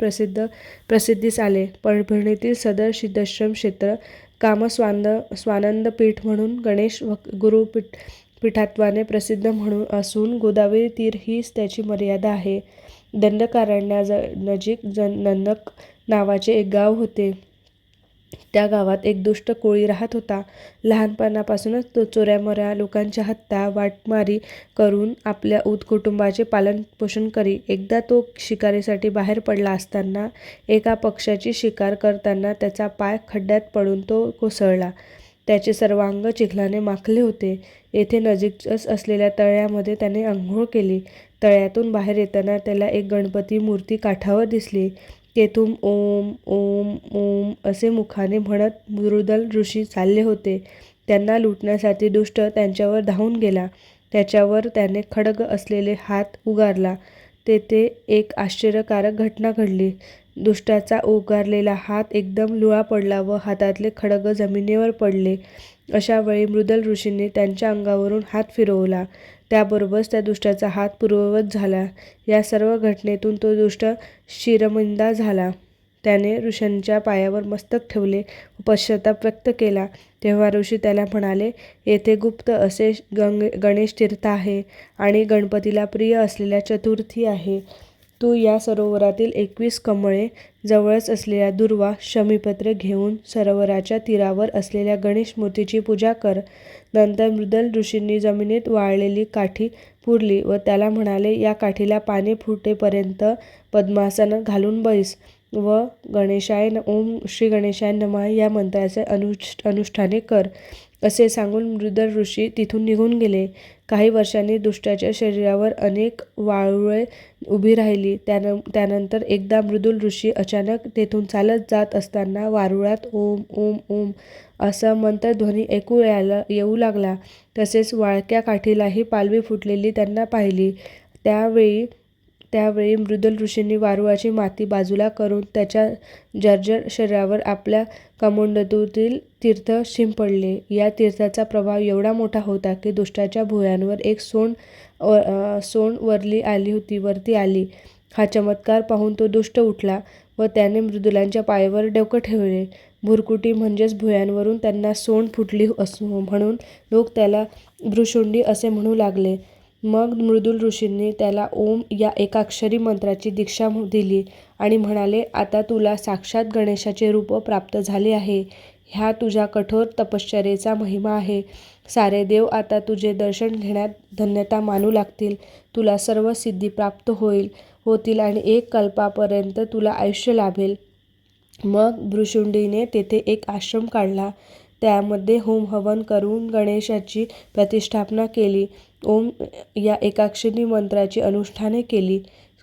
प्रसिद्धीस आले. परभणीतील सदर सिद्धश्रम क्षेत्र स्वानंद पीठ म्हणून गणेश गुरुपीठत्वाने प्रसिद्ध म्हणून असून गोदावरी तीर हीच त्याची मर्यादा आहे. दंडकारण्यानजीक नंदक नावाचे एक गाव होते. त्या गावात एक दुष्ट कोळी राहत होता. लहानपणापासूनच तो चोऱ्यामोऱ्या लोकांच्या हत्या वाटमारी करून आपल्या कुटुंबाचे पालनपोषण करी. एकदा तो शिकारीसाठी बाहेर पडला असताना एका पक्ष्याची शिकार करताना त्याचा पाय खड्ड्यात पडून तो कोसळला. त्याचे सर्वांग चिखलाने माखले होते. येथे नजीकच असलेल्या तळ्यामध्ये त्याने आंघोळ केली. तळ्यातून बाहेर येताना त्याला एक गणपती मूर्ती काठावर दिसली. तेथून ओम ओम ओम असे मुखाने म्हणत मृदल ऋषी चालले होते. त्यांना लुटण्यासाठी दुष्ट त्यांच्यावर धावून गेला. त्याच्यावर त्याने खड्ग असलेले हात उगारला. तेथे एक आश्चर्यकारक घटना घडली. दुष्टाचा उगारलेला हात एकदम लुळा पडला व हातातले खड्ग जमिनीवर पडले. अशा वेळी मृदल ऋषींनी त्यांच्या अंगावरून हात फिरवला. त्याबरोबरच त्या दुष्टाचा हात पूर्ववत झाला. या सर्व घटनेतून तो दुष्ट शिरमिंदा झाला. त्याने ऋषींच्या पायावर मस्तक ठेवले व पश्चाताप व्यक्त केला. तेव्हा ऋषी त्याला म्हणाले, येथे गुप्त असे गणेश तीर्थ आहे आणि गणपतीला प्रिय असलेल्या चतुर्थी आहे. तू या सरोवरातील 21 कमळे, जवळच असलेल्या दुर्वा, शमीपत्रे घेऊन सरोवराच्या तीरावर असलेल्या गणेश मूर्तीची पूजा कर. नंतर मृदल ऋषींनी जमिनीत वाळलेली काठी पुरली व त्याला म्हणाले, या काठीला पाने फुटेपर्यंत पद्मासन घालून बैस व ओम श्री गणेशाय नमः या मंत्राचे अनुष्ठाने कर. असे सांगून मृदल ऋषी तिथून निघून गेले. काही वर्षांनी दुष्टाच्या शरीरावर अनेक वाळूळे उभी राहिली. त्यानंतर एकदा मृदुल ऋषी अचानक तेथून चालत जात असताना वारुळात ओम ओम ओम असा मंत्रध्वनी ऐकू येऊ लागला. तसेच वाळक्या काठीलाही पालवी फुटलेली त्यांना पाहिली. त्यावेळी मृदल ऋषींनी वारुळाची माती बाजूला करून त्याच्या जर्जर शरीरावर आपल्या कमंडलूतील तीर्थ शिंपडले. या तीर्थाचा प्रभाव एवढा मोठा होता की दुष्टाच्या भुवयांवर एक सोंड वरती आली. हा चमत्कार पाहून तो दुष्ट उठला व त्याने मृदुलांच्या पायावर डोके ठेवले. भुरकुटी म्हणजेच भुवयांवरून त्यांना सोंड फुटली म्हणून लोक त्याला भ्रुशुंडी असे म्हणू लागले. मग मृदुल ऋषींनी त्याला ओम या एकाक्षरी मंत्राची दीक्षा दिली आणि म्हणाले, आता तुला साक्षात गणेशाचे रूप प्राप्त झाले आहे. ह्या तुझ्या कठोर तपश्चर्येचा महिमा आहे. सारे देव आता तुझे दर्शन घेण्यात धन्यता मानू लागतील. तुला सर्व सिद्धी प्राप्त होतील आणि 1 कल्पापर्यंत तुला आयुष्य लाभेल. मग भृशुंडीने तेथे एक आश्रम काढला. त्यामध्ये होम हवन करून गणेशाची प्रतिष्ठापना केली. ओम या एकाक्षरी मंत्राची अनुष्ठाने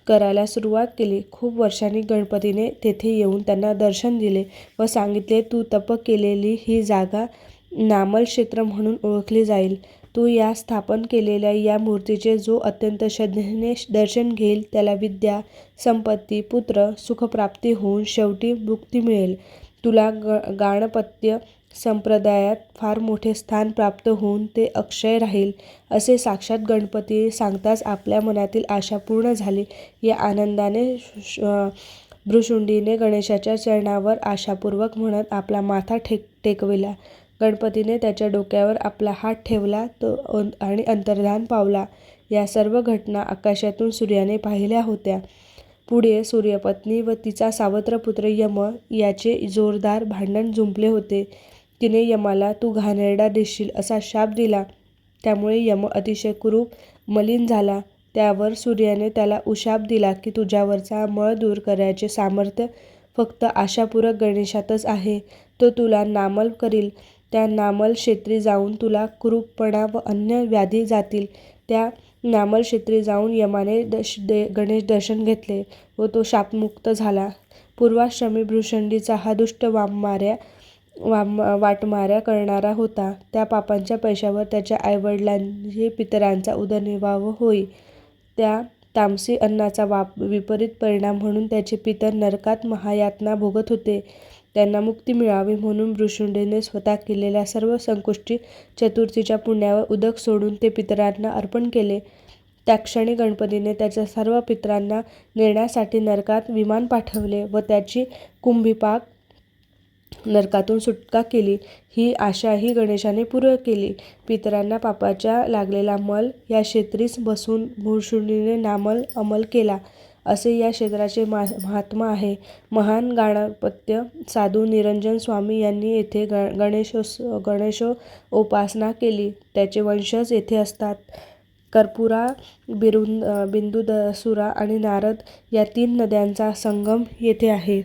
करायला सुरुवात केली. खूप वर्षांनी गणपतीने तेथे येऊन त्यांना दर्शन दिले व सांगितले, तू तप केलेली ही जागा नामल क्षेत्र म्हणून ओळखली जाईल. तू या स्थापन केलेल्या या मूर्तीचे जो अत्यंत श्रद्धेने दर्शन घेईल त्याला विद्या, संपत्ती, पुत्र, सुखप्राप्ती होऊन शेवटी मुक्ती मिळेल. तुला गाणपत्य संप्रदायात फार मोठे स्थान प्राप्त होऊन ते अक्षय राहील. असे साक्षात गणपती सांगताच आपल्या मनातील आशा पूर्ण झाली. या आनंदाने भृशुंडीने गणेशाच्या चरणावर आशापूर्वक म्हणत आपला माथा टेकविला. गणपतीने त्याच्या डोक्यावर आपला हात ठेवला आणि अंतर्धान पावला. या सर्व घटना आकाशातून सूर्याने पाहिल्या होत्या. पुढे सूर्यपत्नी व तिचा सावत्र पुत्र यम याचे जोरदार भांडण जुंपले होते. तिने यमाला तू घाणेरडा दिसशील असा शाप दिला. त्यामुळे यम अतिशय कुरूप मलिन झाला. त्यावर सूर्याने त्याला उशाप दिला की तुझ्यावरचा मळ दूर करायचे सामर्थ्य फक्त आशापूरक गणेशातच आहे. तो तुला नामल करील. त्या नामल क्षेत्री जाऊन तुला कुरूपपणा व अन्य व्याधी जातील. त्या नामल क्षेत्री जाऊन यमाने गणेश दर्शन घेतले व तो शापमुक्त झाला. पूर्वाश्रमी भृशुंडीचा हा दुष्ट वाटमाऱ्या करणारा होता. त्या पापांच्या पैशावर त्याच्या आईवडिलांची पितरांचा उदरनिर्वाह होई. त्या तामसी अन्नाचा विपरीत परिणाम म्हणून त्याचे पितर नरकात महायातना भोगत होते. त्यांना मुक्ती मिळावी म्हणून भृशुंडीने स्वतः केलेल्या सर्व संकुष्टी चतुर्थीच्या पुण्यावर उदक सोडून ते पितरांना अर्पण केले. त्याक्षणी गणपतीने त्याच्या सर्व पितरांना नेण्यासाठी नरकात विमान पाठवले व त्याची कुंभीपाक नरकातून सुटका केली. ही आशाही गणेशाने पूर्ण केली. पितरांना पापाचा लागलेला मल या क्षेत्रीच बसून भृशुंडीने नामल अमल केला, असे या क्षेत्राचे महात्मा आहे. महान गाणपत्य साधू निरंजन स्वामी यांनी येथे गणेशोपासना केली. त्याचे वंशज येथे असतात. कर्पूरा, बिंदुसुरा आणि नारद या 3 नद्यांचा संगम येथे आहे.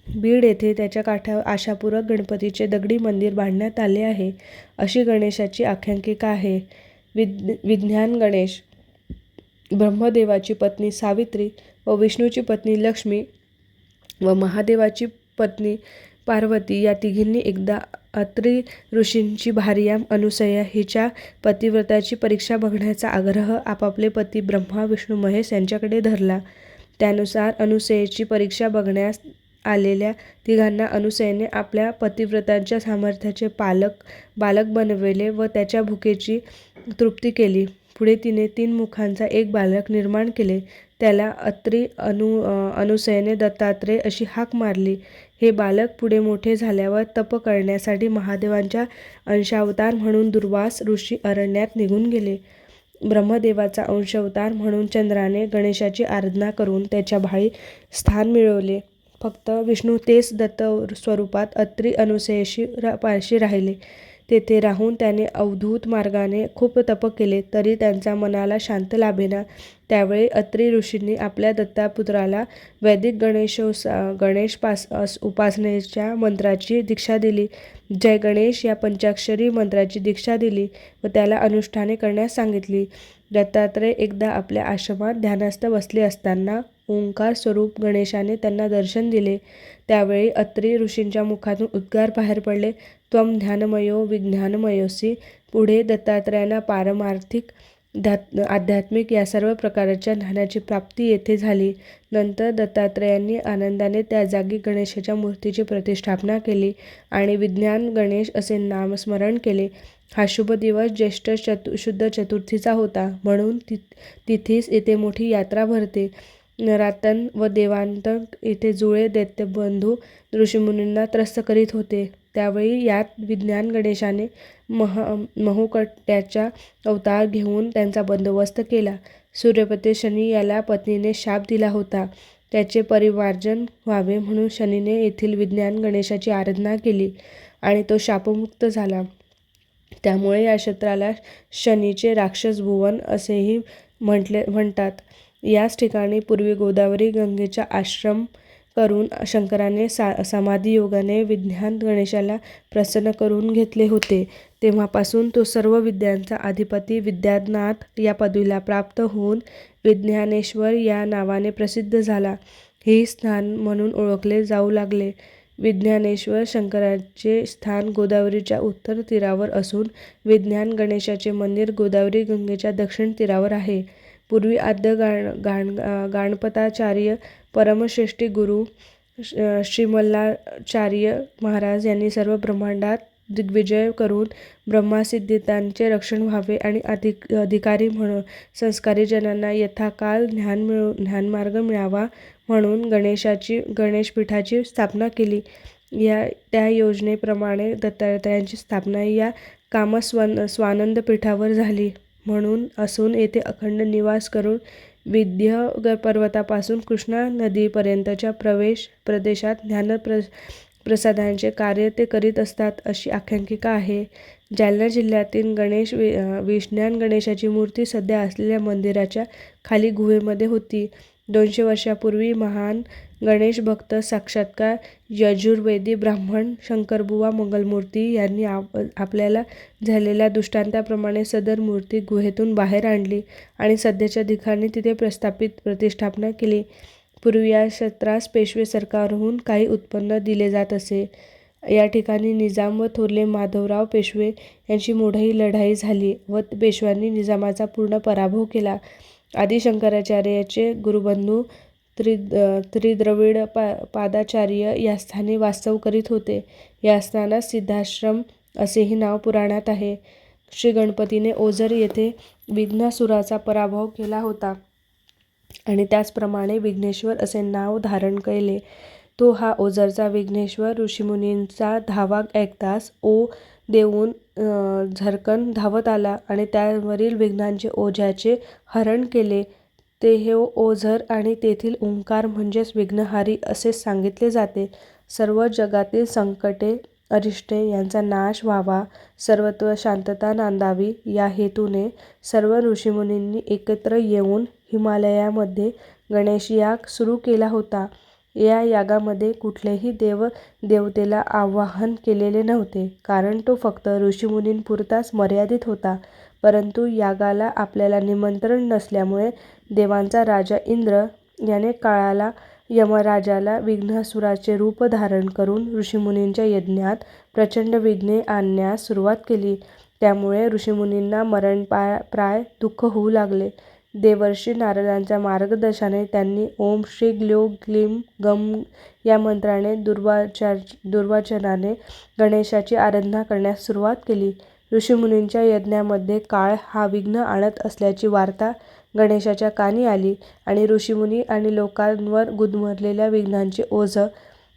बीड येथे त्याच्या काठावर आशापूरक गणपतीचे दगडी मंदिर बांधण्यात आले आहे. अशी गणेशाची आख्यायिका आहे. विज्ञान गणेश ब्रह्मदेवाची पत्नी सावित्री व विष्णूची पत्नी लक्ष्मी व महादेवाची पत्नी पार्वती या तिघींनी एकदा अत्री ऋषींची भार्या अनुसया हिच्या पतिव्रताची परीक्षा बघण्याचा आग्रह आपापले पती ब्रह्मा, विष्णू, महेश यांच्याकडे धरला. त्यानुसार अनुसयेची परीक्षा बघण्यास आलेल्या तिघांना अनुसयेने आपल्या पतिव्रतांच्या सामर्थ्याचे बालक बनविले व त्याच्या भुकेची तृप्ती केली. पुढे तिने 3 मुखांचा एक बालक निर्माण केले. त्याला अत्री अनुसयेने दत्तात्रेय अशी हाक मारली. हे बालक पुढे मोठे झाल्यावर तप करण्यासाठी महादेवांच्या अंशावतार म्हणून दुर्वास ऋषी अरण्यात निघून गेले. ब्रह्मदेवाचा अंशावतार म्हणून चंद्राने गणेशाची आराधना करून त्याच्या भाळी स्थान मिळवले. फक्त विष्णू तेच दत्त स्वरूपात अत्री अनुसयेशी राहिले. तेथे राहून त्याने अवधूत मार्गाने खूप तप केले तरी त्यांच्या मनाला शांत लाभेना. त्यावेळी अत्री ऋषींनी आपल्या दत्तापुत्राला वैदिक गणेश उपासनेच्या मंत्राची दीक्षा दिली. जय गणेश या पंचाक्षरी मंत्राची दीक्षा दिली व त्याला अनुष्ठाने करण्यास सांगितली. दत्तात्रेय एकदा आपल्या आश्रमात ध्यानस्थ बसले असताना ओंकार स्वरूप गणेशाने त्यांना दर्शन दिले. त्यावेळी अत्री ऋषींच्या मुखातून उद्गार बाहेर पडले, त्वं ध्यानमयो विज्ञानमयोसी. पुढे दत्तात्रेयांना पारमार्थिक, आध्यात्मिक या सर्व प्रकारच्या ज्ञानाची प्राप्ती येथे झाली. नंतर दत्तात्रेयांनी आनंदाने त्या जागी गणेशाच्या मूर्तीची प्रतिष्ठापना केली आणि विज्ञान गणेश असे नामस्मरण केले. हा शुभ दिवस ज्येष्ठ शुद्ध चतुर्थीचा होता म्हणून तिथीच येथे मोठी यात्रा भरते. नरातन व देवांतक येथे जुळे दैत्यबंधू ऋषीमुनींना त्रस्त करीत होते. त्यावेळी यात विज्ञान गणेशाने महोकट्ट्याचा अवतार घेऊन त्यांचा बंदोबस्त केला. सूर्यपती शनी याला पत्नीने शाप दिला होता. त्याचे परिमार्जन व्हावे म्हणून शनीने येथील विज्ञान गणेशाची आराधना केली आणि तो शापमुक्त झाला. त्यामुळे या क्षेत्राला शनीचे राक्षस भुवन असेही म्हणतात. याच ठिकाणी पूर्वी गोदावरी गंगेचा आश्रम करून शंकराने समाधियोगाने विज्ञान गणेशाला प्रसन्न करून घेतले होते. तेव्हापासून तो सर्व विद्यांचा अधिपती विद्यानाथ या पदवीला प्राप्त होऊन विज्ञानेश्वर या नावाने प्रसिद्ध झाला. हे स्थान म्हणून ओळखले जाऊ लागले. विज्ञानेश्वर शंकराचे स्थान गोदावरीच्या उत्तर तीरावर असून विज्ञान गणेशाचे मंदिर गोदावरी गंगेच्या दक्षिण तीरावर आहे. पूर्वी आद्य गणपताचार्य परमश्रेष्ठी गुरु श्रीमल्लाचार्य महाराज यांनी सर्व ब्रह्मांडात दिग्विजय करून ब्रह्मसिद्धांचे रक्षण व्हावे आणि अधिकारी म्हणून संस्कारी जनांना यथाकाल ज्ञानमार्ग मिळावा म्हणून गणेशपीठाची स्थापना केली. त्या योजनेप्रमाणे दत्तात्रयांची स्थापना या स्वानंद पीठावर झाली म्हणून असून येथे अखंड निवास करून विंध्य पर्वतापासून कृष्णा नदीपर्यंतच्या प्रदेशात ज्ञानप्रसादाचे कार्य ते करीत असतात अशी आख्यायिका आहे. जालना जिल्ह्यातील विज्ञान गणेशाची मूर्ती सध्या असलेल्या मंदिराच्या खाली गुहेमध्ये होती. 200 वर्षापूर्वी महान गणेश भक्त साक्षात्कार यजुर्वेदी ब्राह्मण शंकरबुवा मंगलमूर्ती यांनी आपल्याला झालेल्या दृष्टांताप्रमाणे सदर मूर्ती गुहेतून बाहेर आणली आणि सध्याच्या ठिकाणी तिथे प्रतिष्ठापना केली. पूर्वी या क्षेत्रास पेशवे सरकारहून काही उत्पन्न दिले जात असे. या ठिकाणी निजाम व थोरले माधवराव पेशवे यांची मोठी लढाई झाली व पेशव्यांनी निजामाचा पूर्ण पराभव केला. आदी शंकराचार्याचे गुरुबंधू त्रिद्रविड पादाचार्य या स्थानी वास्तव करीत होते. या स्थानास सिद्धाश्रम असेही नाव पुराणात आहे. श्री गणपतीने ओझर येथे विघ्नासुराचा पराभव केला होता आणि त्याचप्रमाणे विघ्नेश्वर असे नाव धारण केले. तो हा ओझरचा विघ्नेश्वर ऋषीमुनींचा धावा ऐकताच ओ देऊन झरकन धावत आला आणि त्यावरील विघ्नांचे ओझ्याचे हरण केले. ते हे ओझर आणि तेथील ओंकार म्हणजेच विघ्नहारी असे सांगितले जाते. सर्व जगातील संकटे अरिष्टे यांचा नाश व्हावा, सर्वत्र शांतता नांदावी या हेतूने सर्व ऋषीमुनींनी एकत्र येऊन हिमालयामध्ये गणेशयाग सुरू केला होता. या यागामध्ये कुठलेही देवतेला आवाहन केलेले नव्हते, कारण तो फक्त ऋषीमुनींपुरताच मर्यादित होता. परंतु यागाला आपल्याला निमंत्रण नसल्यामुळे देवांचा राजा इंद्र याने काळाला यमराजाला विघ्नासुराचे रूप धारण करून ऋषीमुनींच्या यज्ञात प्रचंड विघ्ने आणण्यास सुरुवात केली. त्यामुळे ऋषीमुनींना मरणप्राय दुःख होऊ लागले. देवर्षी नारदांच्या मार्गदर्शनाने त्यांनी ओम श्री ग्ल्यू ग्लीम गम या मंत्राने दुर्वाचनाने गणेशाची आराधना करण्यास सुरुवात केली. ऋषीमुनींच्या यज्ञामध्ये काळ हा विघ्न आणत असल्याची वार्ता गणेशाच्या कानी आली आणि ऋषीमुनी आणि लोकांवर गुदमरलेल्या विघ्नांचे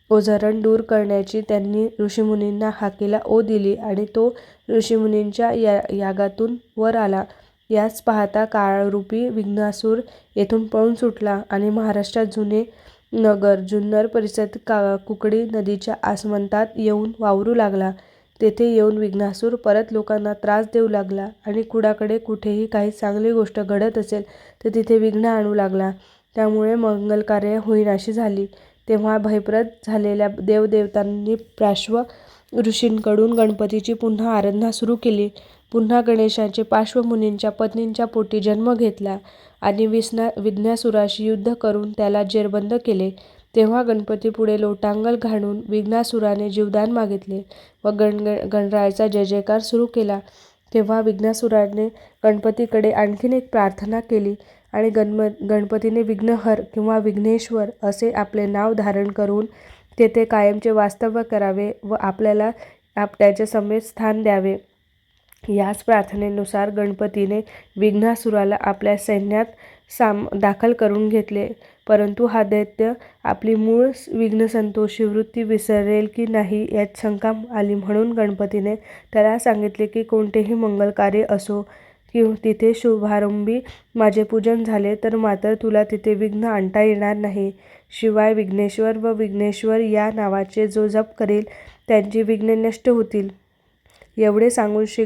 ओझरण दूर करण्याची त्यांनी ऋषीमुनींना हाकेला ओ दिली आणि तो ऋषीमुनींच्या यागातून वर आला. याच पाहता काळरूपी विघ्नासूर येथून पळून सुटला आणि महाराष्ट्रात जुने नगर जुन्नर परिसरात कुकडी नदीच्या आसमंतात येऊन वावरू लागला. तेथे येऊन विघ्नासूर परत लोकांना त्रास देऊ लागला आणि कुणाकडे कुठेही काही चांगली गोष्ट घडत असेल तर तिथे विघ्न आणू लागला. त्यामुळे मंगलकार्य होईनाशी झाली. तेव्हा भयप्रद झालेल्या देवदेवतांनी पार्श्व ऋषींकडून गणपतीची पुन्हा आराधना सुरू केली. पुन्हा गणेशाचे पार्श्वमुनींच्या पत्नींच्या पोटी जन्म घेतला आणि विघ्नासुराशी युद्ध करून त्याला जेरबंद केले. तेव्हा गणपतीपुढे लोटांगण घालून विघ्नासुराने जीवदान मागितले व गणरायाचा जयजयकार सुरू केला. तेव्हा विघ्नासुराने गणपतीकडे आणखीन एक प्रार्थना केली आणि गणपतीने विघ्नहर किंवा विघ्नेश्वर असे आपले नाव धारण करून तेथे कायमचे वास्तव्य करावे व आपल्याला त्याच्या समेत स्थान द्यावे. याच प्रार्थनेनुसार गणपतीने विघ्नासुराला आपल्या सैन्यात दाखल करून घेतले. परंतु हा दैत्य आपली मूळ विघ्नसंतोषी वृत्ती विसरेल की नाही यात शंका आली. म्हणून गणपतीने त्याला सांगितले की कोणतेही मंगलकार्य असो की तिथे शुभारंभी माझे पूजन झाले तर मात्र तुला तिथे विघ्न आणता येणार नाही. शिवाय विघ्नेश्वर व विघ्नेश्वर या नावाचे जो जप करेल त्यांची विघ्ने नष्ट होतील. एवढे सांगून श्री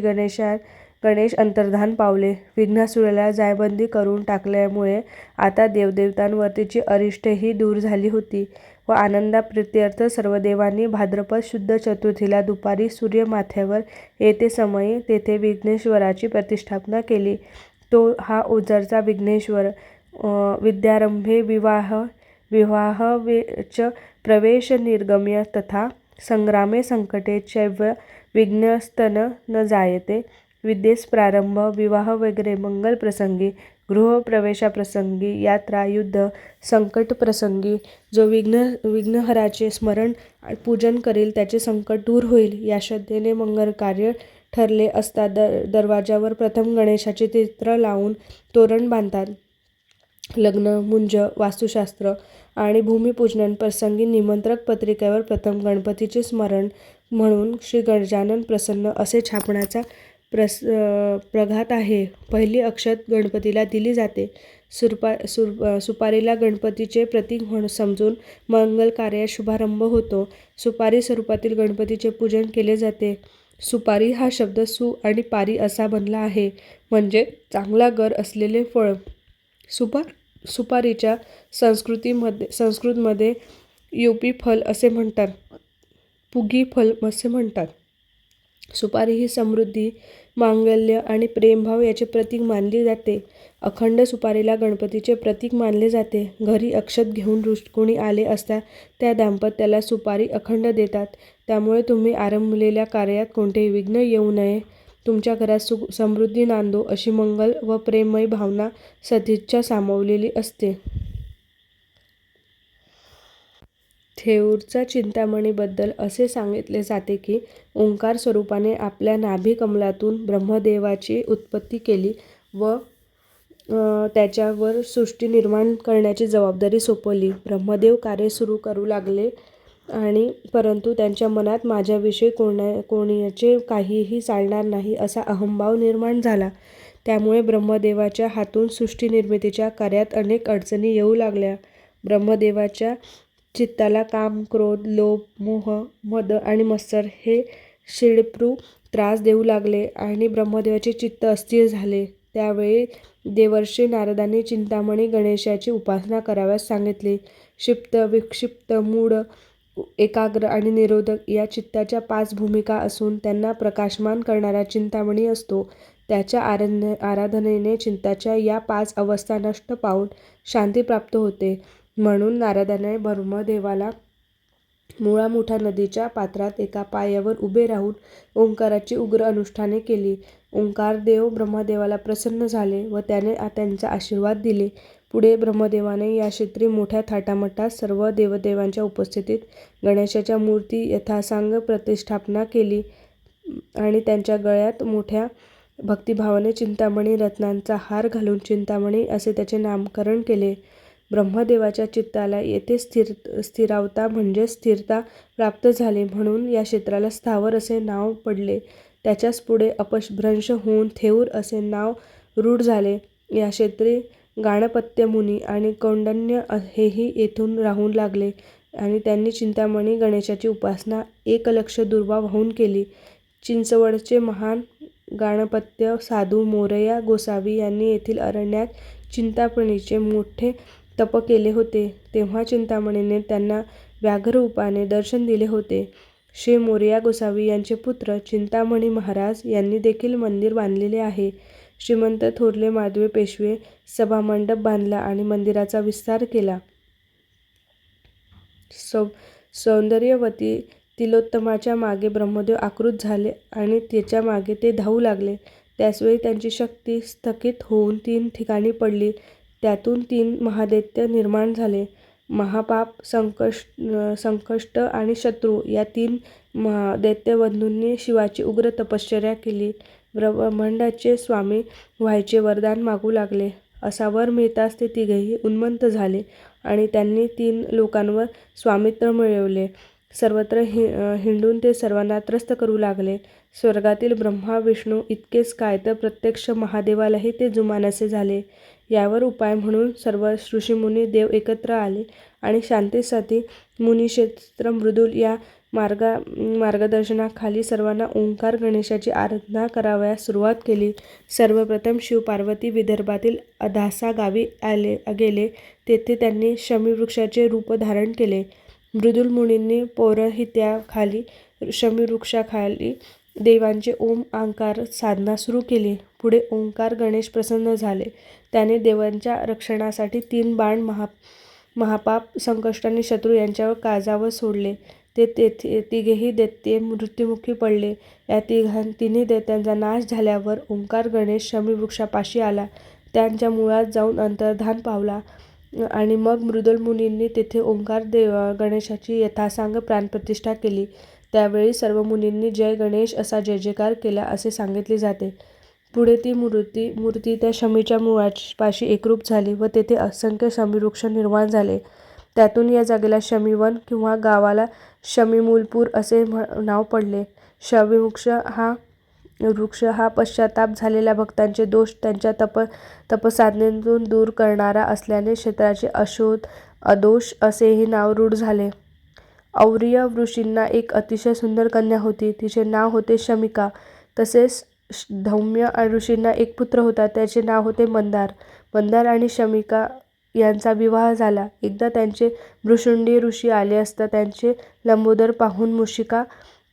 गणेश अंतर्धान पावले. विघ्नासुराला जायबंदी करून टाकल्यामुळे आता देवदेवतांवरची अरिष्टही दूर झाली होती व आनंदाप्रीत्यर्थ सर्व देवांनी भाद्रपद शुद्ध चतुर्थीला दुपारी सूर्य माथ्यावर येते समयी तेथे विघ्नेश्वराची प्रतिष्ठापना केली. तो हा ओझरचा विघ्नेश्वर विद्यारंभे विवाह च प्रवेश निर्गम्य तथा संग्रामे संकटे चैव विघ्नस्तन न जायते. विद्येस प्रारंभ, विवाह वगैरे मंगल प्रसंगी, गृहप्रवेशाप्रसंगी, यात्रा, युद्ध, संकट प्रसंगी जो विघ्नहराचे स्मरण पूजन करेल त्याचे संकट दूर होईल या श्रद्धेने मंगल कार्य ठरले असता दरवाजावर प्रथम गणेशाचे चित्र लावून तोरण बांधतात. लग्न, मुंज, वास्तुशास्त्र आणि भूमिपूजन प्रसंगी निमंत्रक पत्रिकेवर प्रथम गणपतीचे स्मरण म्हणून श्री गजानन प्रसन्न असे छापण्याचा प्रघात आहे. पहिली अक्षत गणपतीला दिली जाते. सुपारीला गणपतीचे प्रतीक म्हणून समजून मंगल कार्यास शुभारंभ होतो. सुपारी स्वरूपातील गणपतीचे पूजन केले जाते. सुपारी हा शब्द सु आणि पारी असा बनला आहे म्हणजे चांगला गर असलेले फळ. सुपारीच्या संस्कृतमध्ये युपी फल असे म्हणतात, पुगी फल असे म्हणतात. सुपारी ही समृद्धी, मांगल्य आणि प्रेमभाव याचे प्रतीक मानली जाते. अखंड सुपारीला गणपतीचे प्रतीक मानले जाते. घरी अक्षत घेऊन कोणी आले असता त्या दाम्पत्याला सुपारी अखंड देतात. त्यामुळे तुम्ही आरंभलेल्या कार्यात कोणतेही विघ्न येऊ नये, तुमच्या घरात समृद्धी नांदो अशी मंगल व प्रेममय भावना सदिच्छा सामावलेली असते. थेऊरच्या चिंतामणीबद्दल असे सांगितले जाते की ओंकार स्वरूपाने आपल्या नाभी कमलातून ब्रह्मदेवाची उत्पत्ती केली व त्याच्यावर सृष्टी निर्माण करण्याची जबाबदारी सोपवली. ब्रह्मदेव कार्य सुरू करू लागले परंतु त्यांच्या मनात माझ्याविषयी कोणाचे काहीही चालणार नाही असा अहंभाव निर्माण झाला. त्यामुळे ब्रह्मदेवाच्या हातून सृष्टी निर्मितीच्या कार्यात अनेक अडचणी येऊ लागल्या. ब्रह्मदेवाच्या चित्ताला काम, क्रोध, लोभ, मोह, मद आणि मत्सर हे शिडीप्रू त्रास देऊ लागले आणि ब्रह्मदेवाचे चित्त अस्थिर झाले. त्यावेळी देवर्षी नारदांनी चिंतामणी गणेशाची उपासना कराव्यास सांगितली. क्षिप्त, विक्षिप्त, मूढ, एकाग्र आणि निरोधक या चित्ताच्या 5 भूमिका असून त्यांना प्रकाशमान करणारा चिंतामणी असतो. त्याच्या आराधनेने चित्ताच्या या 5 अवस्था नष्ट पावून शांती प्राप्त होते. म्हणून नारदाने ब्रह्मदेवाला मुळामुठा नदीच्या पात्रात एका पायावर उभे राहून ओंकाराची उग्र अनुष्ठाने केली. ओंकारदेव ब्रह्मदेवाला प्रसन्न झाले व त्याने त्यांचा आशीर्वाद दिले. पुढे ब्रह्मदेवाने या क्षेत्री मोठ्या थाटामाटात सर्व देवदेवांच्या उपस्थितीत गणेशाच्या मूर्ती यथासांग प्रतिष्ठापना केली आणि त्यांच्या गळ्यात मोठ्या भक्तिभावाने चिंतामणी रत्नांचा हार घालून चिंतामणी असे त्याचे नामकरण केले. ब्रह्मदेवाच्या चित्ताला येथे स्थिरावता म्हणजे स्थिरता प्राप्त झाली म्हणून या क्षेत्राला स्थावर असे नाव पडले. त्याच्याच पुढे अपभ्रंश होऊन थेऊर असे नाव रूढ झाले. या क्षेत्री गाणपत्य मुनी आणि कौंडण्य हेही येथून राहू लागले आणि त्यांनी चिंतामणी गणेशाची उपासना 1,00,000 दुर्वा वाहून केली. चिंचवडचे महान गाणपत्य साधू मोरया गोसावी यांनी येथील अरण्यात चिंतामणीचे मोठे तप केले होते. तेव्हा चिंतामणीने त्यांना व्याघ्ररूपाने दर्शन दिले होते. श्री मोरया गोसावी यांचे पुत्र चिंतामणी महाराज यांनी देखील मंदिर बांधलेले आहे. श्रीमंत थोरले माधवे पेशवे सभामंडप बांधला आणि मंदिराचा विस्तार केला. सौंदर्यवती तिलोत्तमाच्या मागे ब्रह्मदेव आकृत झाले आणि त्याच्या मागे ते धावू लागले. त्याचवेळी त्यांची शक्ती स्थगित होऊन 3 ठिकाणी पडली. त्यातून 3 महादैत्य निर्माण झाले. महापाप, संकष्ट आणि शत्रू या 3 दैत्यबंधूंनी शिवाची उग्र तपश्चर्या केली. ब्रह्मांडाचे स्वामी व्हायचे वरदान मागू लागले. असा वर मिळताच ते तिघेही उन्मत्त झाले आणि त्यांनी 3 लोकांवर स्वामित्व मिळवले. सर्वत्र हिंडून ते सर्वांना त्रस्त करू लागले. स्वर्गातील ब्रह्मा विष्णू इतकेच काय तर प्रत्यक्ष महादेवालाही ते जुमानसे झाले. यावर उपाय म्हणून सर्व ऋषीमुनी देव एकत्र आले आणि शांतीसाठी मुनिश्रेष्ठ मृदुल या मार्गदर्शनाखाली सर्वांना ओंकार गणेशाची आराधना करावयास सुरुवात केली. सर्वप्रथम शिवपार्वती विदर्भातील अधासा गावी गेले. तेथे त्यांनी शमीवृक्षाचे रूप धारण केले. मृदुल मुनींनी पौरोहित्याखाली शमीवृक्षाखाली देवांचे ओंकार साधना सुरू केली. पुढे ओंकार गणेश प्रसन्न झाले. त्याने देवांच्या रक्षणासाठी 3 बाण महापाप संकष्टांनी शत्रू यांच्यावर काजावर सोडले. ते तिघेही दैत्य मृत्युमुखी पडले. या तिन्ही दैत्यांचा नाश झाल्यावर ओंकार गणेश शमीवृक्षापाशी आला. त्यांच्या मुळात जाऊन अंतर्धान पावला आणि मग मृदुल मुनींनी तेथे ओंकार गणेशाची यथासांग प्राणप्रतिष्ठा केली. त्यावेळी सर्व मुनींनी जय गणेश असा जयजयकार केला असे सांगितले जाते. पुढे ती मूर्ती त्या शमीच्या मुळापाशी एकरूप झाली व तेथे असंख्य शमीवृक्ष निर्माण झाले. त्यातून या जागेला शमीवन किंवा गावाला शमीमूलपूर असे नाव पडले. शमीवृक्ष हा पश्चाताप झालेल्या भक्तांचे दोष त्यांच्या तपसाधनेतून दूर करणारा असल्याने क्षेत्राचे अदोष असेही नाव रूढ झाले. और्य ऋषींना एक अतिशय सुंदर कन्या होती. तिचे नाव होते शमिका. तसेच धौम्य ऋषींना एक पुत्र होता. त्याचे नाव होते मंदार. मंदार आणि शमिका यांचा विवाह झाला. एकदा त्यांचे भृशुंडी ऋषी आले असता त्यांचे लंबोदर पाहून मुशिका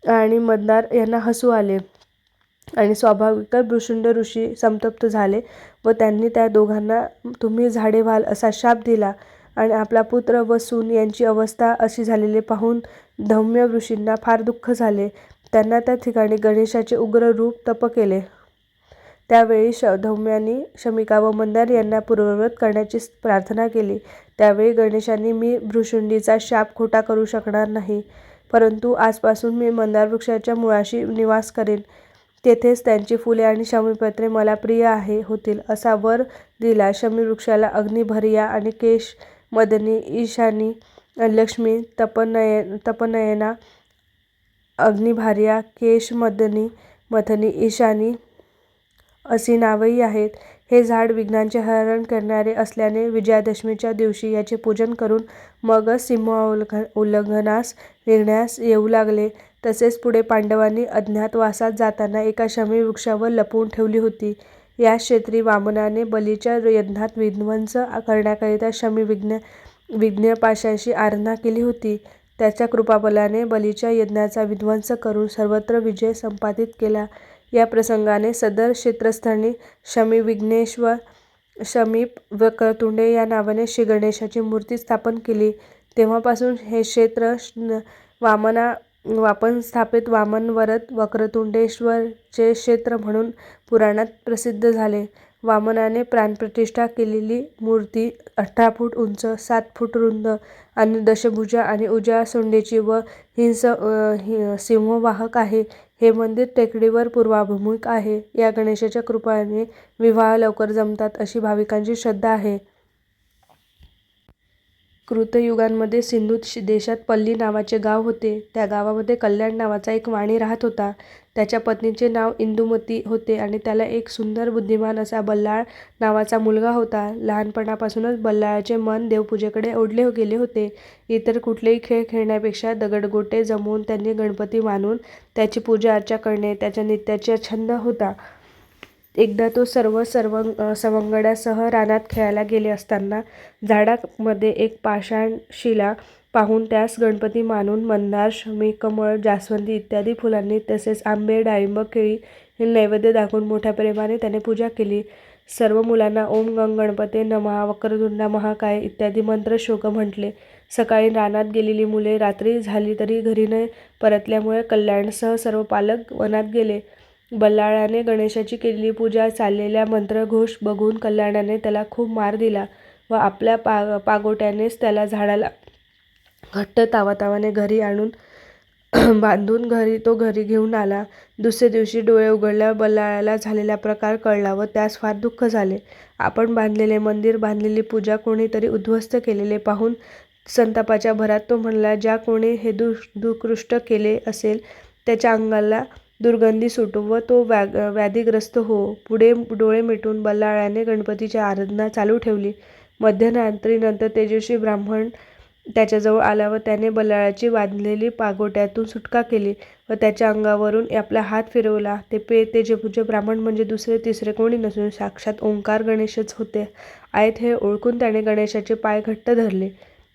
आणि मंदार यांना हसू आले आणि स्वाभाविकच भृशुंड ऋषी संतप्त झाले व त्यांनी त्या दोघांना तुम्ही झाडे व्हाल असा शाप दिला आणि आपला पुत्र व सून यांची अवस्था अशी झालेली पाहून धौम्य ऋषींना फार दुःख झाले. त्यांना त्या ठिकाणी गणेशाचे उग्र रूप तप केले. त्यावेळी धौम्यांनी शमिका व मंदार यांना पूर्ववत करण्याची प्रार्थना केली. त्यावेळी गणेशांनी मी भृशुंडीचा शाप खोटा करू शकणार नाही, परंतु आजपासून मी मंदार वृक्षाच्या मुळाशी निवास करेन. तेथेच त्यांची फुले आणि शमीपत्रे मला प्रिय होतील असा वर दिला. शमीवृक्षाला अग्निभर्या आणि केश मदनी ईशानी लक्ष्मी तपनयना अग्निभार्या केश मथनी ईशानी अशी नावही आहेत. हे झाड विघ्नांचे हरण करणारे असल्याने विजयादशमीच्या दिवशी याचे पूजन करून मगच सीमोल्लंघनास निघण्यास येऊ लागले. तसेच पुढे पांडवांनी अज्ञातवासात जाताना एका शमीवृक्षावर लपवून ठेवली होती. या क्षेत्री वामनाने बलीच्या यज्ञात विध्वंस करण्याकरिता विघ्नपाशांची आराधना केली होती. त्याच्या कृपाबलाने बलीच्या यज्ञाचा विध्वंस करून सर्वत्र विजय संपादित केला. या प्रसंगाने सदर क्षेत्रस्थळी शमीविघ्नेश्वर शमीप वक्रतुंडे या नावाने श्रीगणेशाची मूर्ती स्थापन केली. तेव्हापासून हे क्षेत्र वामन स्थापित वामनवरद वक्रतुंडेश्वरचे क्षेत्र म्हणून पुराणात प्रसिद्ध झाले. वामनाने प्राणप्रतिष्ठा केलेली मूर्ती 18 फूट उंच, 7 फूट रुंद आणि दशभुजा आणि उजव्या सोंडेची व सिंहवाहक आहे. हे मंदिर टेकडीवर पूर्वाभिमुख आहे. या गणेशाच्या कृपेने विवाह लवकर जमतात अशी भाविकांची श्रद्धा आहे. कृतयुगांमध्ये सिंधू देशात पल्ली नावाचे गाव होते. त्या गावामध्ये कल्याण नावाचा एक वाणी राहत होता. त्याच्या पत्नीचे नाव इंदुमती होते आणि त्याला एक सुंदर बुद्धिमान असा बल्लाळ नावाचा मुलगा होता. लहानपणापासूनच बल्लाळाचे मन देवपूजेकडे ओढले गेले होते. इतर कुठलेही खेळ खेळण्यापेक्षा दगडगोटे जमवून त्यांनी गणपती मानून त्याची पूजा अर्चा करणे त्याच्या नित्याचा छंद होता. एकदा तो सर्व सवंगड्यासह रानात खेळायला गेले असताना झाडामध्ये एक पाषाण शिला पाहून त्यास गणपती मानून मंदार, शमी, कमळ, जास्वंदी इत्यादी फुलांनी तसेच आंबे, डाळिंब, केळी हे नैवेद्य दाखवून मोठ्या प्रेमाने त्याने पूजा केली. सर्व मुलांना ओम गंग गणपते नमः, वक्रतुंडा महाकाय इत्यादी मंत्रश्लोक म्हटले. सकाळी रानात गेलेली मुले रात्री झाली तरी घरी न परतल्यामुळे कल्याणसह सर्व पालक वनात गेले. बल्लाळाने गणेशाची केलेली पूजा, चाललेल्या मंत्रघोष बघून कल्याणाने त्याला खूप मार दिला व आपल्या पागोट्यानेच त्याला झाडाला घट्ट तावातावाने घरी आणून बांधून तो घरी घेऊन आला. दुसरे दिवशी डोळे उघडल्यावर बल्लाळाला झालेला प्रकार कळला व त्यास फार दुःख झाले. आपण बांधलेले मंदिर, बांधलेली पूजा कोणीतरी उद्ध्वस्त केलेले पाहून संतापाच्या भरात तो म्हणाला, ज्या कोणी हे दुष्कृत्य केले असेल त्याच्या अंगाला दुर्गंधी सुटो व तो व्याधिग्रस्त हो. पुढे डोळे मिटून बल्लाळाने गणपतीची आराधना चालू ठेवली. मध्यरात्रीनंतर तेजस्वी ब्राह्मण त्याच्याजवळ आला व त्याने बल्लाळाची बांधलेली पागोट्यातून सुटका केली व त्याच्या अंगावरून आपला हात फिरवला. ते तेजपूज्य ब्राह्मण म्हणजे दुसरे तिसरे कोणी नसून साक्षात ओंकार गणेशच होते आहेत हे ओळखून त्याने गणेशाचे पाय घट्ट धरले.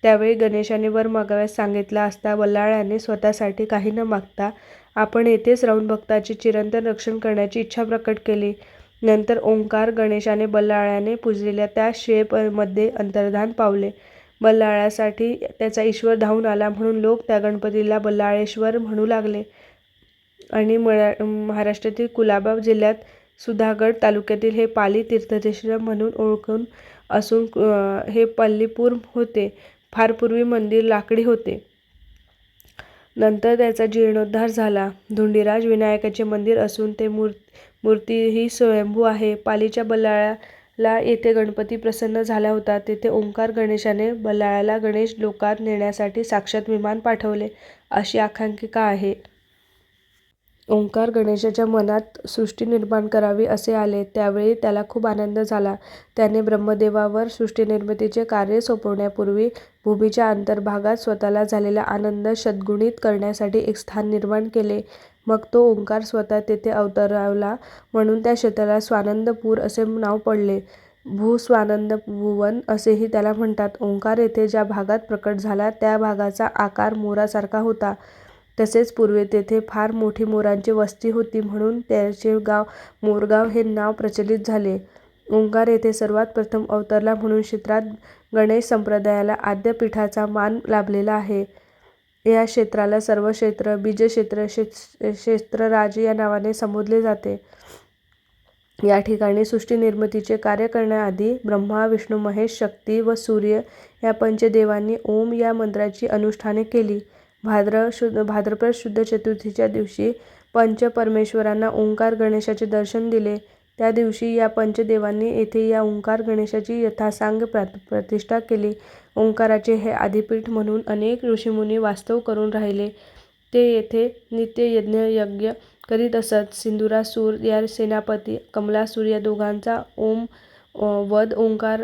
त्यावेळी गणेशाने वर मागाव्यास सांगितला असता बल्लाळाने स्वतःसाठी काही न मागता आपण येथेच राहून भक्ताचे चिरंतन रक्षण करण्याची इच्छा प्रकट केली. नंतर ओंकार गणेशाने बल्लाळाने पूजलेल्या त्या शिळेमध्ये अंतर्धान पावले. बल्लाळासाठी त्याचा ईश्वर धावून आला म्हणून लोक त्या गणपतीला बल्लाळेश्वर म्हणू लागले. आणि महाराष्ट्रातील कुलाबा जिल्ह्यात सुधागड तालुक्यातील हे पाली तीर्थक्षेत्र म्हणून ओळखून असून हे पल्लीपूर होते. फार पूर्वी मंदिर लाकडी होते. नंतर त्याचा जीर्णोद्धार झाला. धुंडीराज विनायकाचे मंदिर असून ते मूर्ती ही स्वयंभू आहे. पालीच्या बल्लाळाला येथे गणपती प्रसन्न झाला होता. तेथे ओंकार गणेशाने बल्लाळाला गणेश लोकात नेण्यासाठी साक्षात विमान पाठवले अशी आख्यायिका आहे. ओंकार गणेशाच्या मनात सृष्टी निर्माण करावी असे आले. त्यावेळी त्याला खूप आनंद झाला. त्याने ब्रह्मदेवावर सृष्टीनिर्मितीचे कार्य सोपवण्यापूर्वी भूमीच्या अंतर्भागात स्वतःला झालेला आनंद शतगुणित करण्यासाठी एक स्थान निर्माण केले. मग तो ओंकार स्वतः तेथे अवतरला म्हणून त्या क्षेत्राला स्वानंदपूर असे नाव पडले. भूस्वानंदभुवन असेही त्याला म्हणतात. ओंकार येथे ज्या भागात प्रकट झाला त्या भागाचा आकार मोरासारखा होता. तसेच पूर्वी तेथे फार मोठी मोरांची वस्ती होती म्हणून त्याचे गाव मोरगाव हे नाव प्रचलित झाले. ओंकार येथे सर्वात प्रथम अवतरला म्हणून क्षेत्रात गणेश संप्रदायाला आद्यपीठाचा मान लाभलेला आहे. या क्षेत्राला सर्वक्षेत्र, बीजक्षेत्र, क्षेत्रराज या नावाने संबोधले जाते. या ठिकाणी सृष्टीनिर्मितीचे कार्य करण्याआधी ब्रह्मा, विष्णू, महेश, शक्ती व सूर्य या पंचदेवांनी ओम या मंत्राची अनुष्ठाने केली. भाद्रपद शुद्ध चतुर्थीच्या दिवशी पंचपरमेश्वरांना ओंकार गणेशाचे दर्शन दिले. त्या दिवशी या पंचदेवांनी येथे या ओंकार गणेशाची यथासांग प्रतिष्ठा केली. ओंकाराचे हे आदिपीठ म्हणून अनेक ऋषीमुनी वास्तव करून राहिले. ते येथे नित्य यज्ञ करीत असत. सिंदुरासूर या सेनापती, कमलासूर या दोघांचा वध ओंकार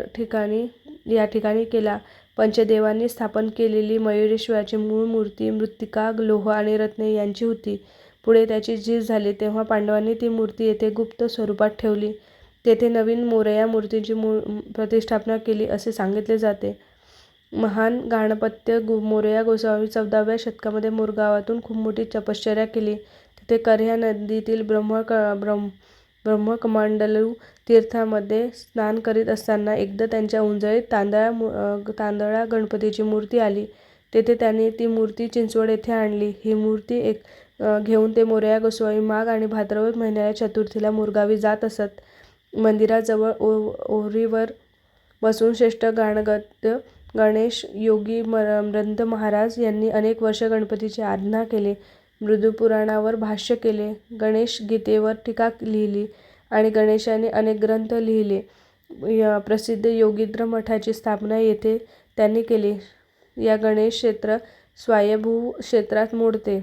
या ठिकाणी केला. पंचदेवांनी स्थापन केलेली मयुरेश्वराची मूळ मूर्ती मृत्तिका, लोह आणि रत्ने यांची होती. पुढे त्याची झीज झाली तेव्हा पांडवांनी ती मूर्ती येथे गुप्त स्वरूपात ठेवली. तेथे नवीन मोरया मूर्तीची प्रतिष्ठापना केली असे सांगितले जाते. महान गाणपत्य मोरया गोसावी 14व्या शतकामध्ये मोरगावातून खूप मोठी तपश्चर्या केली. तिथे करह्या नदीतील ब्रह्मकमंडलू तीर्थामध्ये स्नान करीत असताना एकदा त्यांच्या उंजळीत तांदळा गणपतीची मूर्ती आली. तेथे त्यांनी ती मूर्ती चिंचवड येथे आणली. ही मूर्ती घेऊन ते मोरया गोसावी माघ आणि भाद्रपद महिन्याच्या चतुर्थीला मोरगावी जात असत. मंदिराजवळ ओहरीवर बसून श्रेष्ठ गाणगद्य गणेश योगी मृदंग महाराज यांनी अनेक वर्ष गणपतीची आराधना केली. मृदुपुराणावर भाष्य केले, गणेश गीतेवर टीका लिहिली आणि गणेशाने अनेक ग्रंथ लिहिले. प्रसिद्ध योगींद्र मठाची स्थापना येथे त्यांनी केली. या गणेश क्षेत्र स्वायंभू क्षेत्रात मोडते.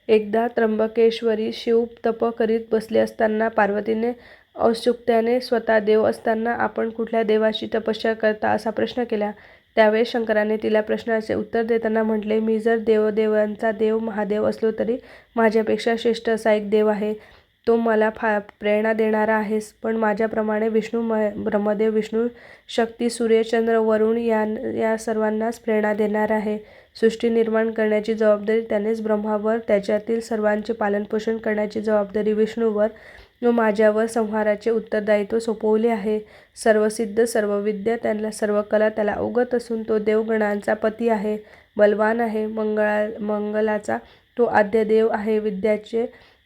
एकदा त्र्यंबकेश्वरी शिव तप करीत बसले असताना पार्वतीने औत्सुक्याने स्वतः देव असताना आपण कुठल्या देवाची तपस्या करता असा प्रश्न केला. त्यावेळेस शंकराने तिला प्रश्नाचे उत्तर देताना म्हटले, मी जर देवदेवांचा देव महादेव असलो तरी माझ्यापेक्षा श्रेष्ठ असा एक देव आहे. तो मला प्रेरणा देणारा आहेस. पण माझ्याप्रमाणे विष्णू, ब्रह्मदेव, विष्णू, शक्ती, सूर्य, चंद्र, वरुण या सर्वांनाच प्रेरणा देणारा आहे. सृष्टी निर्माण करण्याची जबाबदारी त्यानेच ब्रह्मावर, त्याच्यातील सर्वांचे पालनपोषण करण्याची जबाबदारी विष्णूवर व माझ्यावर संहाराचे उत्तरदायित्व सोपवले आहे. सर्वसिद्ध, सर्वविद्या, त्याला सर्व कला त्याला अवगत असून तो देवगणांचा पती आहे, बलवान आहे, मंगलाचा तो आद्यदेव आहे,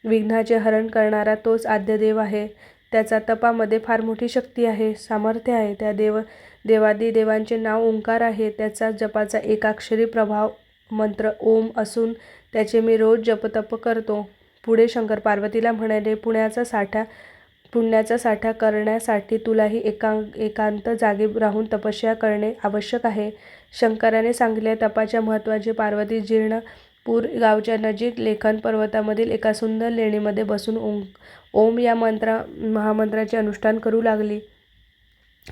विघ्नाचे हरण करणारा तोच आद्यदेव आहे. त्याचा तपामध्ये फार मोठी शक्ती आहे, सामर्थ्य आहे. त्या देवादिदेवांचे नाव ओंकार आहे. त्याचा जपाचा एकाक्षरी प्रभाव मंत्र ओम असून त्याचे मी रोज जपतप करतो. पुढे शंकर पार्वतीला म्हणाले, पुण्याचा साठा करण्यासाठी तुलाही एकांत जागी राहून तपस्या करणे आवश्यक आहे. शंकराने सांगितले तपाच्या महत्त्वाचे. पार्वती जीर्णपूर गावच्या नजीक लेखन पर्वतामधील एका सुंदर लेणीमध्ये बसून ओम या महामंत्राचे अनुष्ठान करू लागली.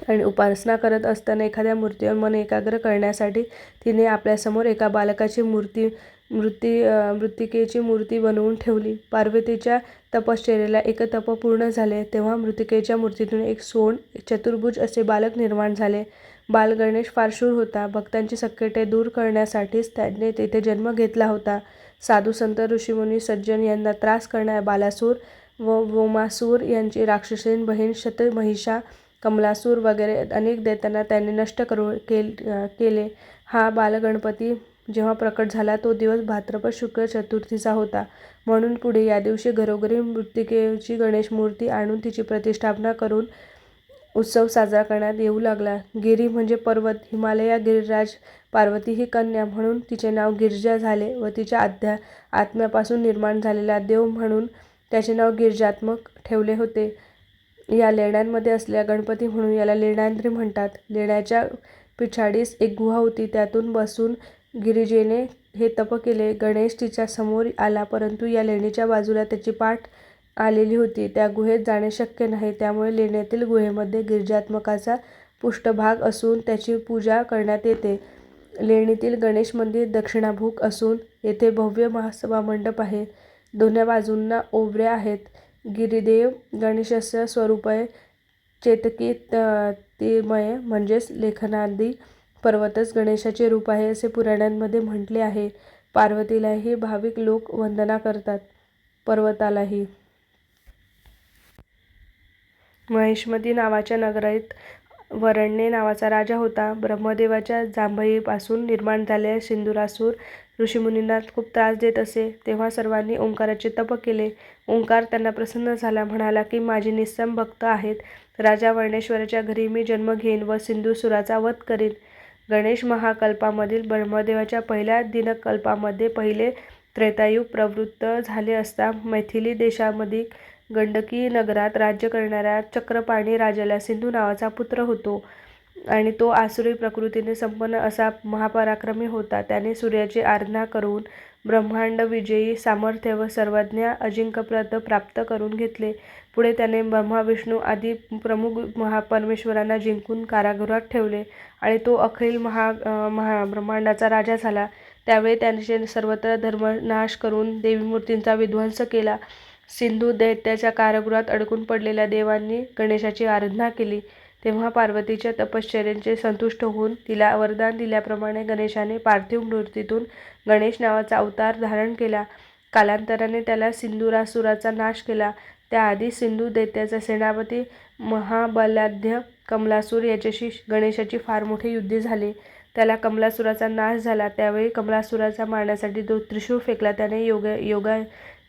आणि उपासना करत असताना एखाद्या मूर्तीवर मन एकाग्र करण्यासाठी तिने आपल्यासमोर एका बालकाची मृत्तिकेची मूर्ती बनवून ठेवली. पार्वतीच्या तपश्चर्येला एक तप पूर्ण झाले तेव्हा मृत्तिकेच्या मूर्तीतून एक सोंड चतुर्भुज असे बालक निर्माण झाले. बाल गणेश फार शूर होता. भक्तांची संकटे दूर करण्यासाठीच त्याने तेथे जन्म घेतला होता. साधू संत ऋषीमुनी सज्जन यांना त्रास करणाऱ्या बालासूर व वोमासूर यांची राक्षसीन बहीण शतमहिषा, कमलासूर वगैरे अनेक दैत्यांना त्यांनी नष्ट केले. हा बालगणपती जेव्हा प्रकट झाला तो दिवस भाद्रपद शुक्ल चतुर्थीचा होता. म्हणून पुढे या दिवशी घरोघरी मृत्तिकेची गणेश मूर्ती आणून तिची प्रतिष्ठापना करून उत्सव साजरा करण्यात येऊ लागला. गिरी म्हणजे पर्वत. हिमालया गिरिराज. पार्वती ही कन्या म्हणून तिचे नाव गिरिजा झाले व तिच्या आत्म्यापासून निर्माण झालेला देव म्हणून त्याचे नाव गिरिजात्मक ठेवले होते. या लेण्यांमध्ये असलेला गणपती म्हणून याला लेण्याद्री म्हणतात. लेण्याच्या पिछाडीस एक गुहा होती. त्यातून बसून गिरिजेने हे तप केले. गणेश तिच्या समोर आला परंतु या लेणीच्या बाजूला त्याची पाठ आलेली होती. त्या गुहेत जाणे शक्य नाही. त्यामुळे लेण्यातील गुहेमध्ये गिरिजात्मकाचा पृष्ठभाग असून त्याची पूजा करण्यात येते. लेणीतील गणेश मंदिर दक्षिणाभिमुख असून येथे भव्य महासभामंडप आहे. दोन्ही बाजूंना ओवऱ्या आहेत. गिरिदेव गणेशस्य स्वरूपे चेतकीमय म्हणजेच लेखनादी पर्वतच गणेशाचे रूप आहे असे पुराणांमध्ये म्हटले आहे. पार्वतीलाही भाविक लोक वंदना करतात. पर्वतालाही. महिष्मती नावाच्या नगरीत वरण्य नावाचा राजा होता. ब्रह्मदेवाच्या जांभईपासून निर्माण झालेला सिंदूरासूर ऋषीमुनींना खूप त्रास देत असे. तेव्हा सर्वांनी ओंकाराचे तप केले. ओंकार त्यांना प्रसन्न झाला. म्हणाला की माझे निस्सम भक्त आहेत. राजा वर्णेश्वराच्या घरी मी जन्म घेईन व सिंदूरसुराचा वध करीन. गणेश महाकल्पामधील ब्रह्मदेवाच्या पहिल्या दिनकल्पामध्ये पहिले त्रेतायुग प्रवृत्त झाले असता मैथिली देशामधील गंडकी नगरात राज्य करणाऱ्या चक्रपाणी राजाला सिंधू नावाचा पुत्र होतो आणि तो आसुरी प्रकृतीने संपन्न असा महापराक्रमी होता. त्याने सूर्याची आराधना करून ब्रह्मांड विजयी सामर्थ्य व सर्वज्ञ अजिंक्यपद प्राप्त करून घेतले. पुढे त्याने ब्रह्मा विष्णू आदी प्रमुख महापरमेश्वरांना जिंकून कारागृहात ठेवले आणि तो अखिल ब्रह्मांडाचा राजा झाला. त्यावेळी त्याने सर्वत्र धर्मनाश करून देवीमूर्तींचा विध्वंस केला. सिंधू दैत्याच्या कारागृहात अडकून पडलेल्या देवांनी गणेशाची आराधना केली. तेव्हा पार्वतीच्या तपश्चर्येने संतुष्ट होऊन तिला वरदान दिल्याप्रमाणे गणेशाने पार्थिव मूर्तीतून गणेश नावाचा अवतार धारण केला. कालांतराने त्याला सिंदूरासुराचा नाश केला. त्याआधी सिंधू दैत्याचा सेनापती महाबलाढ्य कमलासूर याच्याशी गणेशाची फार मोठे युद्ध झाले. त्याला कमलासुराचा नाश झाला. त्यावेळी कमलासुराचा मारण्यासाठी जो त्रिशूळ फेकला त्याने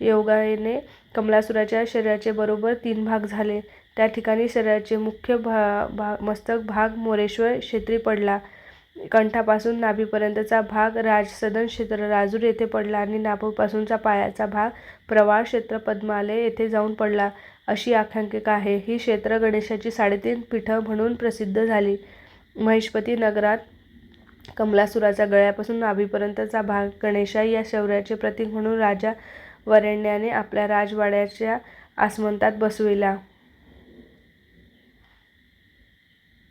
योगाने कमलासुराच्या शरीराचे बरोबर 3 भाग झाले. त्या ठिकाणी शरीराचे मुख्य मस्तक भाग मोरेश्वर क्षेत्री पडला. कंठापासून नाभीपर्यंतचा भाग राजसदन क्षेत्र राजूर येथे पडला आणि नाभीपासूनचा पायाचा भाग प्रवाळ क्षेत्र पद्मालय येथे जाऊन पडला अशी आख्यायिका आहे. ही क्षेत्र गणेशाची 3.5 पीठं म्हणून प्रसिद्ध झाली. महिष्मती नगरात कमलासुराचा गळ्यापासून नाभीपर्यंतचा भाग गणेशा या शौर्याचे प्रतीक म्हणून राजा वरेण्याने आपल्या राजवाड्याच्या आसमंतात बसविला.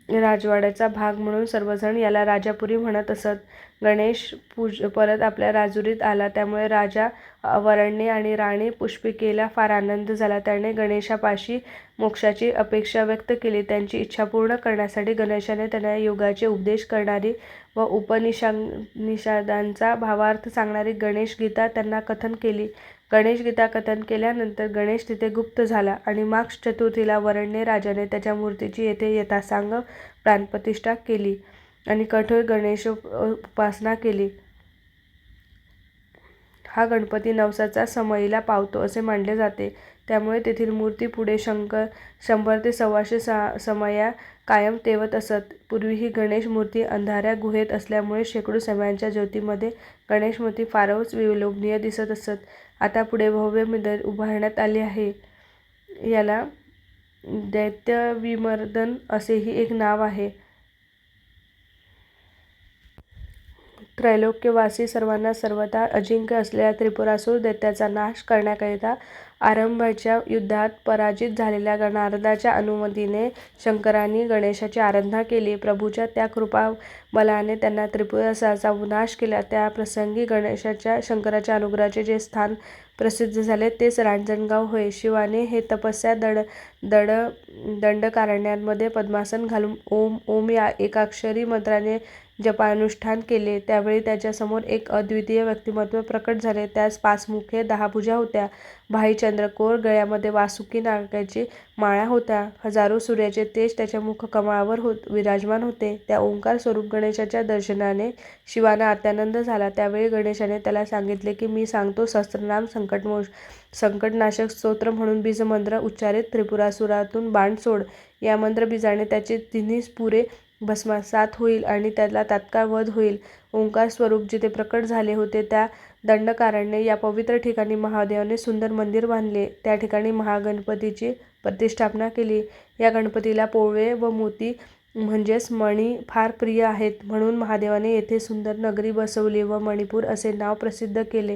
राजवाड्याचा भाग म्हणून सर्वजण याला राजापुरी म्हणत असत. गणेश परत आपल्या राजुरीत आला त्यामुळे राजा वरण्य आणि राणी पुष्पिकेला फार आनंद झाला. त्याने गणेशापाशी मोक्षाची अपेक्षा व्यक्त केली. त्यांची इच्छा पूर्ण करण्यासाठी गणेशाने त्यांना योगाचे उपदेश करणारी व उपनिषदांचा भावार्थ सांगणारी गणेश गीता त्यांना कथन केली. गणेश गीता कथन केल्यानंतर गणेश तिथे गुप्त झाला आणि माघ चतुर्थीला वरण्य राजाने त्याच्या मूर्तीची येथे यथासांग प्राणप्रतिष्ठा केली आणि कठोर गणेशोपासना केली. हा गणपती नवसाचा समयीला पावतो असे मानले जाते. त्यामुळे तेथील मूर्ती पुढे 100 ते 125 समया कायम तेवत असत. पूर्वी ही गणेश मूर्ती अंधाऱ्या गुहेत असल्यामुळे शेकडो समयांच्या ज्योतीमध्ये गणेश मूर्ती फारच विलोभनीय दिसत असत. आता पुढे भव्य मंदिर उभारण्यात आले आहे. याला दैत्यविमर्दन असेही एक नाव आहे. त्रैलोक्यवासी सर्वांना सर्वथा अजिंक्य असलेल्या त्रिपुरासूर दैत्याचा नाश करण्याकरिता आरंभाच्या युद्धात पराजित झालेल्या नारदाच्या अनुमतीने शंकरांनी गणेशाची आराधना केली. प्रभूच्या त्या कृपाबलाने त्यांना त्रिपुरासुराचा नाश केला. त्या प्रसंगी शंकराच्या अनुग्रहाचे जे स्थान प्रसिद्ध झाले तेच रांजणगाव होय. शिवाने हे तपस्या दंडकारण्यामध्ये पद्मासन घालून ओम ओम या एकाक्षरी मंत्राने जपानुष्ठान केले. त्यावेळी त्याच्यासमोर एक अद्वितीय व्यक्तिमत्व प्रकट झाले. त्यास 5 मुखे, 10 भुजा होत्या. भाई चंद्रकोर, गळ्यामध्ये वासुकी नागाची माळा होता. हजारो सूर्याचे तेज त्याच्या मुखकमळावर विराजमान होते. त्या ओंकार स्वरूप गणेशाच्या दर्शनाने शिवाना अत्यानंद झाला. त्यावेळी गणेशाने त्याला सांगितले की मी सांगतो सहस्त्रनाम संकटनाशक स्तोत्र म्हणून बीजमंत्र उच्चारित त्रिपुरासुरातून बाण सोड. या मंत्रबीजाने त्याचे तिन्ही पुरे भस्मसात होईल आणि त्याला तात्काळ वध होईल. ओंकार स्वरूप जिथे प्रकट झाले होते त्या दंडकारण्य या पवित्र ठिकाणी महादेवाने सुंदर मंदिर बांधले. त्या ठिकाणी महागणपतीची प्रतिष्ठापना केली. या गणपतीला पोळवे व मोती म्हणजेच मणी फार प्रिय आहेत, म्हणून महादेवाने येथे सुंदर नगरी बसवली व मणिपूर असे नाव प्रसिद्ध केले.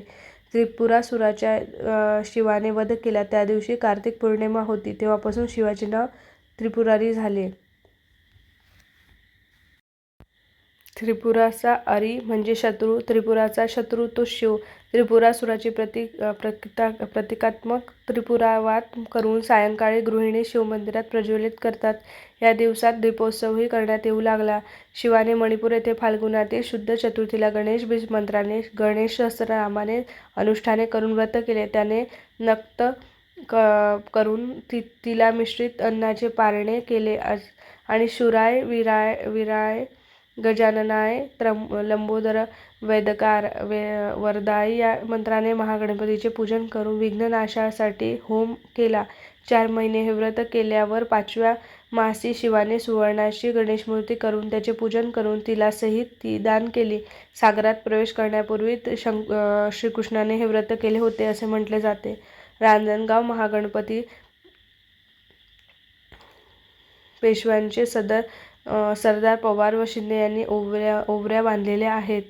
त्रिपुरासुराचा शिवाने वध केला त्या दिवशी कार्तिक पौर्णिमा होती. तेव्हापासून शिवाचे नाव त्रिपुरारी झाले. त्रिपुराचा अरी म्हणजे शत्रू, त्रिपुराचा शत्रू तो शिव. त्रिपुरासुराची प्रतिकात्मक त्रिपुरावात करून सायंकाळी गृहिणी शिवमंदिरात प्रज्वलित करतात. या दिवसात दीपोत्सवही करण्यात येऊ लागला. शिवाने मणिपूर येथे फाल्गुनातील शुद्ध चतुर्थीला गणेश बीज मंत्राने गणेश सहस्रनामाने अनुष्ठाने करून व्रत केले. त्याने नक्त करून तिला मिश्रित अन्नाचे पारणे केले आणि शुराय विराय गजाननाय लंबोदर वरदाय या मंत्राने महागणपतीचे पूजन करून विघ्ननाशासाठी होम केला. 4 महिने हे व्रत केल्यावर 5व्या मासी शिवाने सुवर्णाची गणेशमूर्ती करून त्याचे पूजन करून तिला सहित ती दान केली. सागरात प्रवेश करण्यापूर्वी श्रीकृष्णाने हे व्रत केले होते असे म्हटले जाते. रांजणगाव महागणपती पेशव्यांचे सरदार पवार व शिंदे यांनी ओवऱ्या बांधलेल्या आहेत.